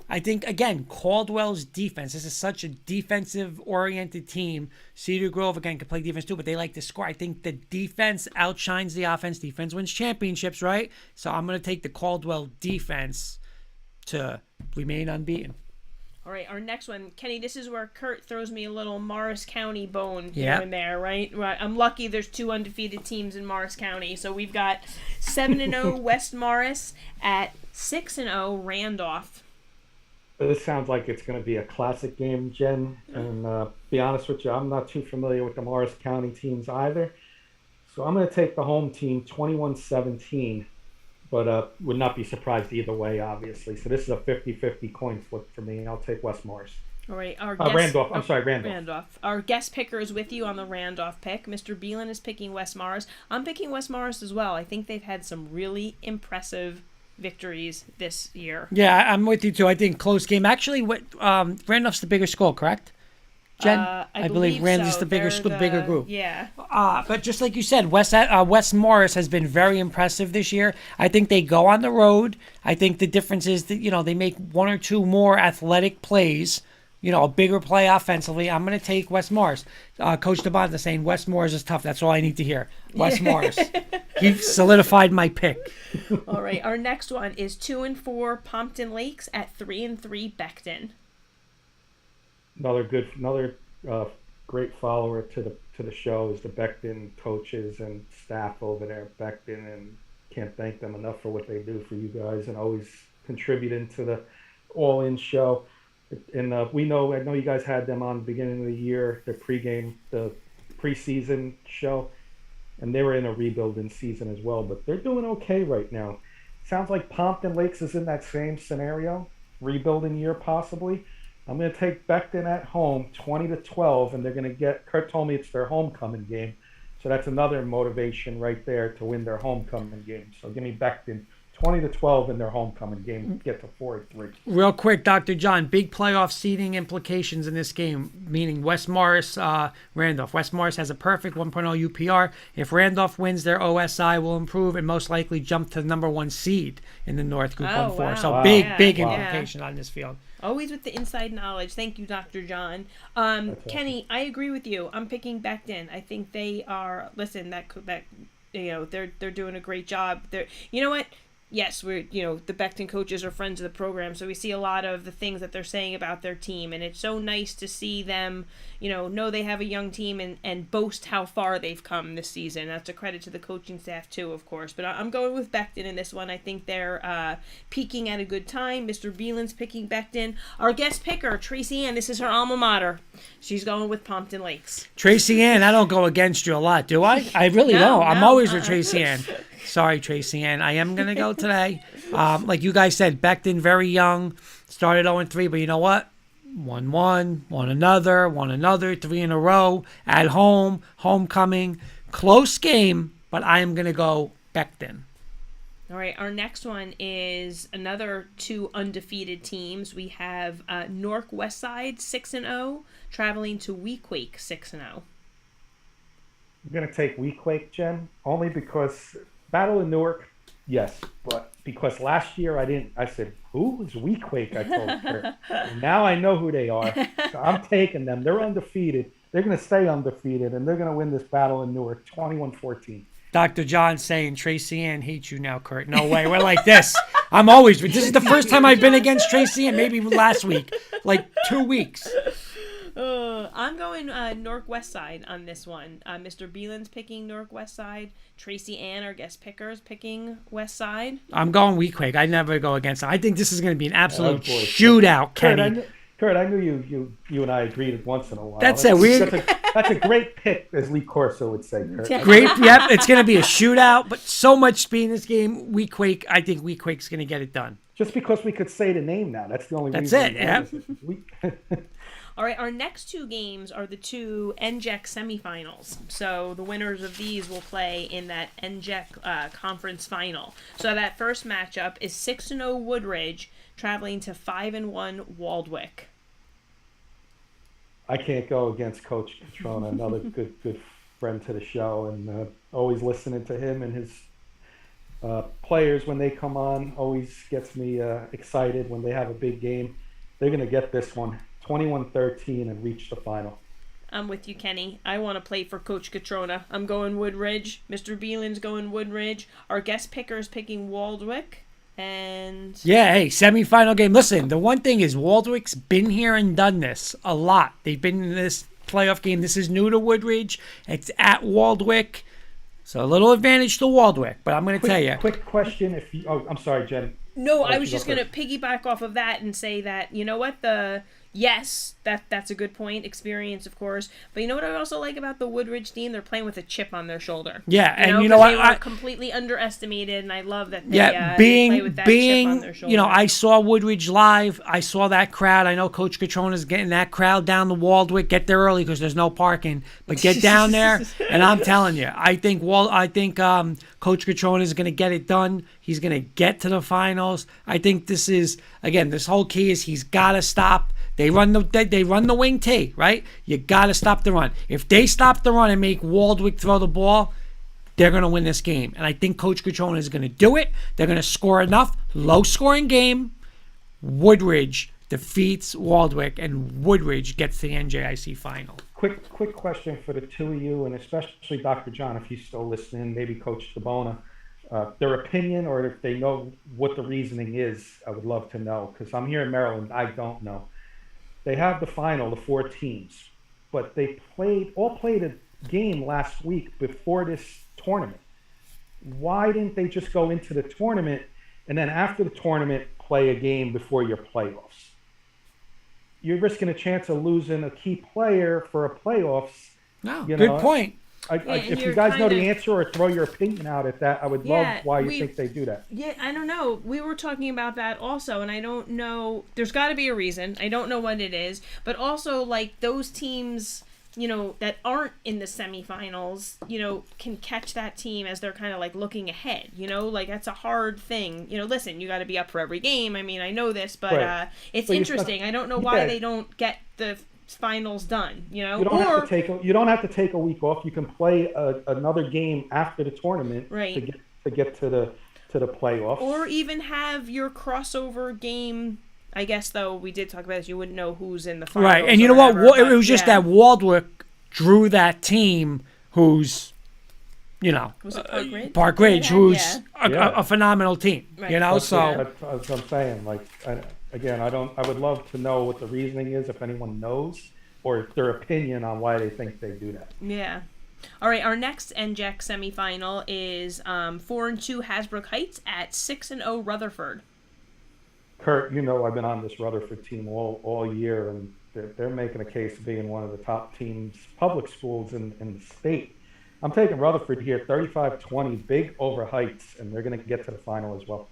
Speaker 1: I think, again, Caldwell's defense. This is such a defensive-oriented team. Cedar Grove, again, can play defense too, but they like to score. I think the defense outshines the offense. Defense wins championships, right? So I'm going to take the Caldwell defense to remain unbeaten.
Speaker 2: All right, our next one, Kenny, this is where Kurt throws me a little Morris County bone
Speaker 1: Yeah.
Speaker 2: here and there, right? I'm lucky there's 2 undefeated teams in Morris County. So we've got 7-0 West Morris at 6-0 Randolph.
Speaker 7: This sounds like it's going to be a classic game, Jen. And be honest with you, I'm not too familiar with the Morris County teams either. So I'm going to take the home team 21-17, but would not be surprised either way, obviously. So this is a 50-50 coin flip for me. I'll take West Morris.
Speaker 2: All right,
Speaker 7: Randolph. I'm sorry, Randolph.
Speaker 2: Randolph. Our guest picker is with you on the Randolph pick. Mr. Beelan is picking West Morris. I'm picking West Morris as well. I think they've had some really impressive victories this year.
Speaker 1: Yeah, I'm with you too. I think close game. Actually, Randolph's the bigger school, correct? Jen,
Speaker 2: I
Speaker 1: believe Randolph's
Speaker 2: so.
Speaker 1: the bigger school, bigger group.
Speaker 2: Yeah.
Speaker 1: But just like you said, West Morris has been very impressive this year. I think they go on the road. I think the difference is that they make 1 or 2 more athletic plays. A bigger play offensively. I'm going to take West Morris. Coach DeBonta saying West Morris is tough. That's all I need to hear. West Morris. He solidified my pick.
Speaker 2: All right. Our next one is 2-4 Pompton Lakes at 3-3 Beckton.
Speaker 7: Another great follower to the show is the Beckton coaches and staff over there at Beckton, and can't thank them enough for what they do for you guys and always contributing to the all-in show. And I know you guys had them on the beginning of the year, the preseason show, and they were in a rebuilding season as well, but they're doing okay right now. Sounds like Pompton Lakes is in that same scenario, rebuilding year possibly. I'm going to take Beckton at home, 20-12, and they're going to get. Kurt told me it's their homecoming game, so that's another motivation right there to win their homecoming game. So give me Beckton 20-12 in their homecoming game, get to 4-3.
Speaker 1: Real quick, Dr. John, big playoff seeding implications in this game, meaning West Morris, Randolph. West Morris has a perfect 1.0 UPR. If Randolph wins, their OSI will improve and most likely jump to the number 1 seed in the North Group 1-4.
Speaker 2: Wow.
Speaker 1: So
Speaker 2: Wow.
Speaker 1: big
Speaker 2: Yeah.
Speaker 1: implication on this field.
Speaker 2: Always with the inside knowledge. Thank you, Dr. John. Kenny, I agree with you. I'm picking Beckton. I think they are. Listen, they're doing a great job. You know what? Yes, the Beckton coaches are friends of the program, so we see a lot of the things that they're saying about their team, and it's so nice to see them, know they have a young team and boast how far they've come this season. That's a credit to the coaching staff too, of course. But I'm going with Beckton in this one. I think they're peaking at a good time. Mr. Beelan's picking Beckton. Our guest picker, Tracy Ann, this is her alma mater. She's going with Pompton Lakes.
Speaker 1: Tracy Ann, I don't go against you a lot, do I? I really don't. I'm always with Tracy Ann. Sorry, Tracy Ann. I am going to go today. Like you guys said, Beckton, very young, started 0-3, but you know what? Won another, 3 in a row, at home, homecoming. Close game, but I am going to go Beckton.
Speaker 2: All right, our next one is another 2 undefeated teams. We have Newark Westside 6-0, traveling to Weequahic 6-0.
Speaker 7: I'm going to take Weequahic, Jen, only because Battle of Newark, yes, but because last year I said, who is Weequake? I told Kurt. And now I know who they are. So I'm taking them. They're undefeated. They're going to stay undefeated, and they're going to win this battle in Newark 21-14.
Speaker 1: Dr. John saying Tracy Ann hates you now, Kurt. No way. We're like this. This is the first time I've been against Tracy Ann, maybe last week, like 2 weeks.
Speaker 2: I'm going North West Side on this one. Mr. Beelan's picking North West Side. Tracy Ann, our guest picker, is picking West Side.
Speaker 1: I'm going Weequake. I never go against them. I think this is going to be an absolute shootout, Kenny.
Speaker 7: Kurt, I knew you and I agreed once in a while.
Speaker 1: That's it.
Speaker 7: That's a great pick, as Lee Corso would say, Kurt.
Speaker 1: Great. Yep, it's going to be a shootout, but so much speed in this game. Weequake, I think Weequake's going to get it done.
Speaker 7: Just because we could say the name now. That's the only
Speaker 1: That's
Speaker 7: reason.
Speaker 1: That's it, yeah.
Speaker 2: All right, our next two games are the two NJEC semifinals. So the winners of these will play in that NJEC conference final. So that first matchup is 6-0 Woodridge traveling to 5-1 Waldwick.
Speaker 7: I can't go against Coach Catrona, another good friend to the show, and always listening to him and his players when they come on always gets me excited when they have a big game. They're going to get this one 21-13 and reach the final.
Speaker 2: I'm with you, Kenny. I want to play for Coach Catrona. I'm going Woodridge. Mr. Beelan's going Woodridge. Our guest picker is picking Waldwick. And
Speaker 1: yeah, hey, semifinal game. Listen, the one thing is Waldwick's been here and done this a lot. They've been in this playoff game. This is new to Woodridge. It's at Waldwick. So a little advantage to Waldwick, but I'm going to tell you.
Speaker 7: Quick question. I'm sorry, Jen.
Speaker 2: No, I was just going to piggyback off of that and say that, you know what, yes, that's a good point. Experience, of course. But you know what I also like about the Woodridge team? They're playing with a chip on their shoulder.
Speaker 1: Yeah, and you know what?
Speaker 2: They were completely underestimated, and I love that they play with that chip on their shoulder.
Speaker 1: You know, I saw Woodridge live. I saw that crowd. I know Coach Catrona's getting that crowd down to Waldwick. Get there early because there's no parking. But get down there, and I'm telling you, I think Coach Catrona is going to get it done. He's going to get to the finals. I think this is, again, this whole key is he's got to stop. They run the wing T, right? You got to stop the run. If they stop the run and make Waldwick throw the ball, they're going to win this game. And I think Coach Catrona is going to do it. They're going to score enough. Low-scoring game. Woodridge defeats Waldwick, and Woodridge gets the NJIC final.
Speaker 7: Quick question for the two of you, and especially Dr. John, if he's still listening, maybe Coach DeBonta. Their opinion, or if they know what the reasoning is, I would love to know, because I'm here in Maryland. I don't know. They have the final, the 4 teams, but they all played a game last week before this tournament. Why didn't they just go into the tournament and then after the tournament play a game before your playoffs? You're risking a chance of losing a key player for a playoffs.
Speaker 1: No, good point.
Speaker 7: If you guys know the answer or throw your opinion out at that, I would love why you think they do that.
Speaker 2: Yeah, I don't know. We were talking about that also, and I don't know. There's got to be a reason. I don't know what it is. But also, like, those teams, you know, that aren't in the semifinals, you know, can catch that team as they're kind of, like, looking ahead. You know, like, that's a hard thing. You know, listen, you got to be up for every game. I mean, I know this, but it's interesting. I don't know why they don't get the finals done, you know.
Speaker 7: You don't have to take a week off. You can play another game after the tournament,
Speaker 2: right,
Speaker 7: to get to the playoffs,
Speaker 2: or even have your crossover game. I guess though we did talk about this, you wouldn't know who's in the finals,
Speaker 1: right? And you know what? It was just that Waldwick drew that team, who's, you know,
Speaker 2: was it
Speaker 1: Park Ridge, who's a phenomenal team, right. You know.
Speaker 7: That's what I'm saying. Like, again, I would love to know what the reasoning is, if anyone knows, or their opinion on why they think they do that.
Speaker 2: Yeah. All right, our next NJEC semifinal is 4-2 Hasbrook Heights at 6-0 Rutherford.
Speaker 7: Kurt, you know I've been on this Rutherford team all year, and they're making a case of being one of the top teams, public schools in the state. I'm taking Rutherford here, 35-20, big over Heights, and they're going to get to the final as well.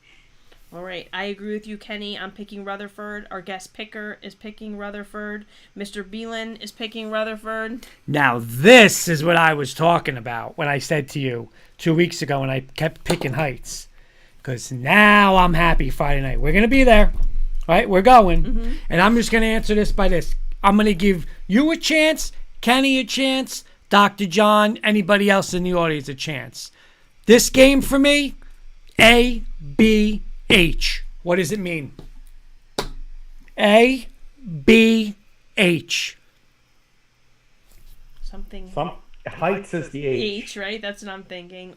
Speaker 2: All right, I agree with you, Kenny. I'm picking Rutherford. Our guest picker is picking Rutherford. Mr. Beelan is picking Rutherford.
Speaker 1: Now, this is what I was talking about when I said to you 2 weeks ago when I kept picking Heights. Because now I'm happy Friday night. We're going to be there, right? We're going. Mm-hmm. And I'm just going to answer this by this. I'm going to give you a chance, Kenny a chance, Dr. John, anybody else in the audience a chance. This game for me, A, A-B-H. What does it mean? A-B-H.
Speaker 2: Something.
Speaker 7: Heights is the H.
Speaker 2: H, right? That's what I'm thinking.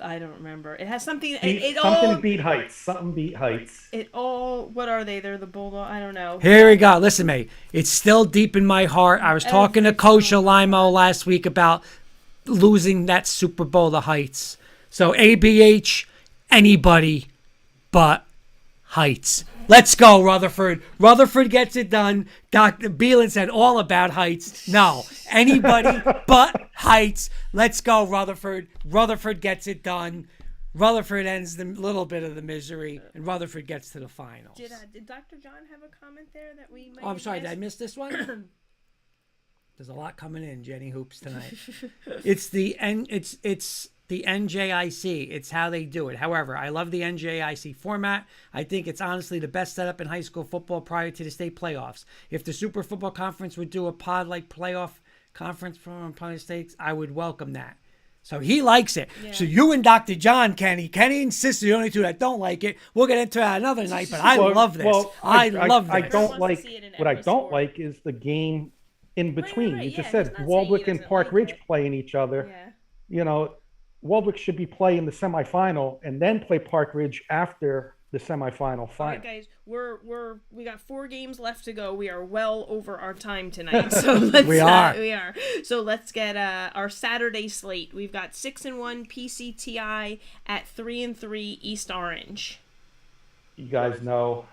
Speaker 2: I don't remember. It has something.
Speaker 7: Something beat heights. Something beat heights.
Speaker 2: What are they? They're the Bulldog. I don't know.
Speaker 1: Here we go. Listen to me. It's still deep in my heart. I was talking to Coach Alimo last week about losing that Super Bowl, the Heights. So ABH, anybody but Heights. Let's go, Rutherford. Rutherford gets it done. Dr. Beelan said all about Heights. No, anybody but Heights. Let's go, Rutherford. Rutherford gets it done. Rutherford ends the little bit of the misery, and Rutherford gets to the finals.
Speaker 2: Did Dr. John have a comment there that we might?
Speaker 1: Oh, I'm sorry. Did I miss this one? There's a lot coming in, Jenny Hoops, tonight. It's the NJIC. It's how they do it. However, I love the NJIC format. I think it's honestly the best setup in high school football prior to the state playoffs. If the Super Football Conference would do a pod-like playoff conference from Planet States, I would welcome that. So he likes it. Yeah. So you and Dr. Kenny insists the only two that don't like it. We'll get into that another night, but I love this. I love this.
Speaker 7: I don't like what I don't like is the game in between. Right. You just said Waldwick and Park Ridge playing each other. Yeah. You know, Waldwick should be playing the semifinal and then play Park Ridge after the semifinal final.
Speaker 2: All right, guys, we got 4 games left to go. We are well over our time tonight, so let's we are. So let's get our Saturday slate. We've got 6-1 PCTI at 3-3 East Orange.
Speaker 7: You guys know,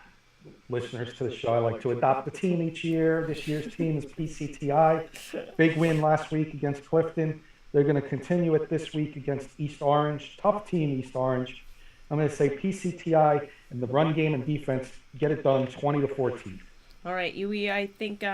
Speaker 7: listeners to the show, I like to adopt a team each year. This year's team is PCTI. Big win last week against Clifton. They're going to continue it this week against East Orange. Tough team, East Orange. I'm going to say PCTI and the run game and defense get it done 20-14.
Speaker 2: All right. I think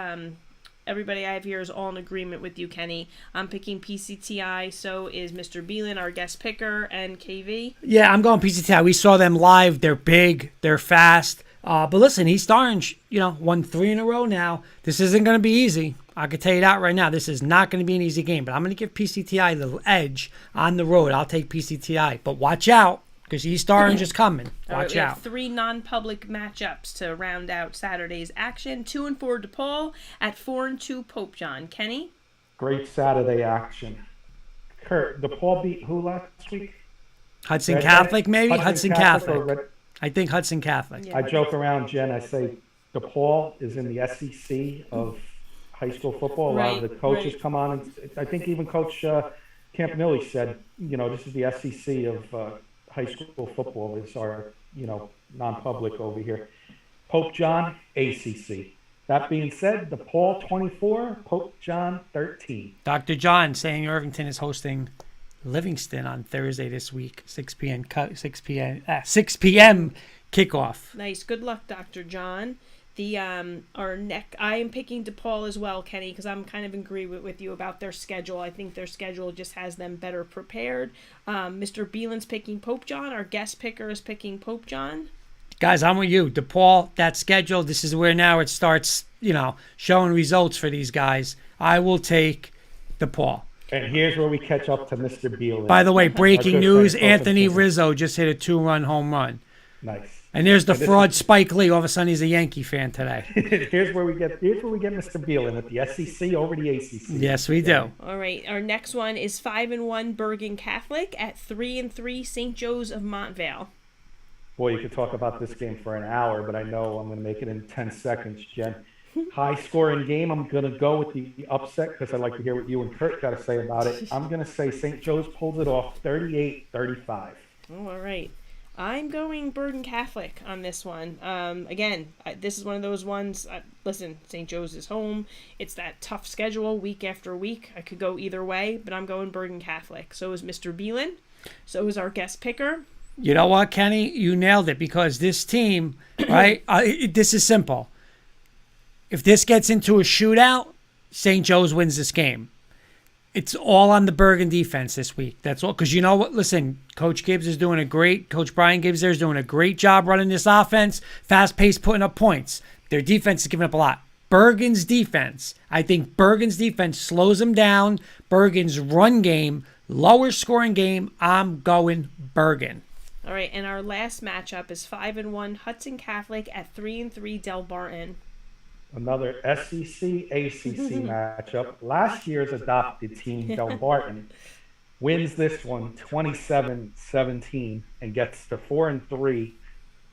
Speaker 2: everybody I have here is all in agreement with you, Kenny. I'm picking PCTI. So is Mr. Beelan, our guest picker, and KV.
Speaker 1: Yeah, I'm going PCTI. We saw them live. They're big. They're fast. But listen, East Orange, won 3 in a row now. This isn't going to be easy. I can tell you that right now. This is not going to be an easy game, but I'm going to give PCTI the edge on the road. I'll take PCTI, but watch out because East Orange is coming. Watch out.
Speaker 2: 3 non-public matchups to round out Saturday's action. 2-4 DePaul at 4-2 Pope John. Kenny?
Speaker 7: Great Saturday action. Kurt, DePaul beat who last week?
Speaker 1: Hudson Catholic, maybe? Hudson Catholic. I think Hudson Catholic.
Speaker 7: Yeah. I joke around, Jen. I say DePaul is in the SEC of high school football. A lot of the coaches come on, and I think even Coach Campanelli said, this is the SEC of high school football is our, non-public over here. Pope John, ACC. That being said, DePaul 24, Pope John 13.
Speaker 1: Dr. John saying Irvington is hosting Livingston on Thursday this week, 6 p.m. kickoff.
Speaker 2: Nice. Good luck, Dr. John. I am picking DePaul as well, Kenny, because I'm kind of in agreement with you about their schedule. I think their schedule just has them better prepared. Mr. Beelan's picking Pope John. Our guest picker is picking Pope John.
Speaker 1: Guys, I'm with you. DePaul, that schedule, this is where now it starts, showing results for these guys. I will take DePaul.
Speaker 7: And here's where we catch up to Mr. Beelan.
Speaker 1: By the way, breaking news, Anthony Rizzo just hit a 2-run home run.
Speaker 7: Nice.
Speaker 1: And there's the fraud Spike Lee. All of a sudden, he's a Yankee fan today.
Speaker 7: Here's where we get Mr. Beelan with the SEC over the ACC.
Speaker 1: Yes, we do.
Speaker 2: All right. Our next one is 5-1 Bergen Catholic at 3-3 St. Joe's of Montville.
Speaker 7: Boy, you could talk about this game for an hour, but I know I'm going to make it in 10 seconds, Jen. High scoring game. I'm going to go with the upset because I'd like to hear what you and Kurt got to say about it. I'm going to say St. Joe's pulls it off 38-35.
Speaker 2: All right. I'm going Bergen Catholic on this one. This is one of those ones. Listen, St. Joe's is home. It's that tough schedule week after week. I could go either way, but I'm going Bergen Catholic. So is Mr. Beelan. So is our guest picker.
Speaker 1: You know what, Kenny? You nailed it because this team, right? This is simple. If this gets into a shootout, St. Joe's wins this game. It's all on the Bergen defense this week. That's all. Because you know what? Listen, Coach Brian Gibbs is doing a great job running this offense. Fast-paced, putting up points. Their defense is giving up a lot. I think Bergen's defense slows them down. Bergen's run game Lower scoring game, I'm going Bergen.
Speaker 2: All right, and our last matchup is 5-1 Hudson Catholic at 3-3 Del Barton.
Speaker 7: Another SEC ACC matchup. Last year's adopted team, Del Barton, wins this one 27-17 and gets to 4-3.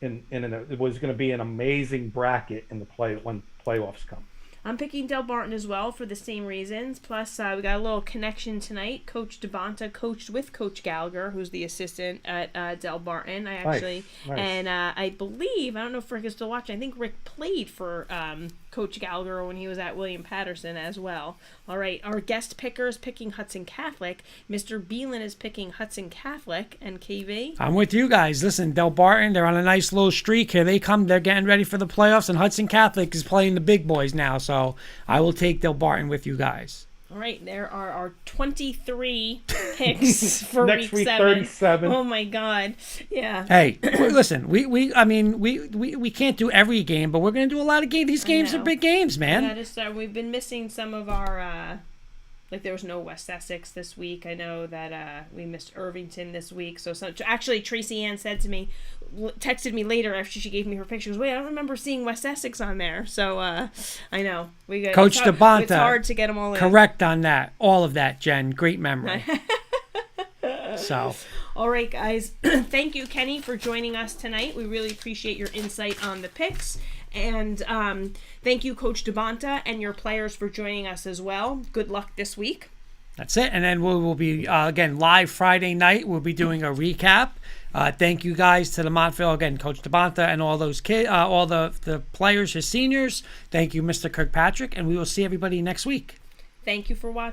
Speaker 7: It was going to be an amazing bracket in the when playoffs come.
Speaker 2: I'm picking Del Barton as well for the same reasons. Plus, we got a little connection tonight. Coach DeBonta coached with Coach Gallagher, who's the assistant at Del Barton.
Speaker 7: Nice.
Speaker 2: And I believe, I don't know if Rick is still watching, I think Rick played for Coach Gallagher when he was at William Patterson as well. All right, our guest picker is picking Hudson Catholic. Mr. Beelan is picking Hudson Catholic. And KV?
Speaker 1: I'm with you guys. Listen, Del Barton, they're on a nice little streak. Here they come. They're getting ready for the playoffs, and Hudson Catholic is playing the big boys now. So I will take Del Barton with you guys.
Speaker 2: All right, there are our 23 picks for
Speaker 7: Next
Speaker 2: week 7.
Speaker 7: 37.
Speaker 2: Oh my God, yeah.
Speaker 1: Hey, listen, we can't do every game, but we're gonna do a lot of games. These games are big games, man.
Speaker 2: Yeah, just we've been missing some of our like there was no West Essex this week. I know that we missed Irvington this week. So actually, Tracy Ann said to me, texted me later after she gave me her pictures. Wait, I don't remember seeing West Essex on there. So I know we got
Speaker 1: Coach DeBonta.
Speaker 2: It's hard to get them all in.
Speaker 1: Correct on that. All of that, Jen. Great memory. So.
Speaker 2: All right, guys. Thank you, Kenny, for joining us tonight. We really appreciate your insight on the picks. And thank you, Coach DeBonta, and your players for joining us as well. Good luck this week.
Speaker 1: That's it. And then we will be, again, live Friday night. We'll be doing a recap. Thank you guys to the Montville, again, Coach DeBonta and all those kids, all the players, his seniors. Thank you, Mr. Kirkpatrick, and we will see everybody next week.
Speaker 2: Thank you for watching.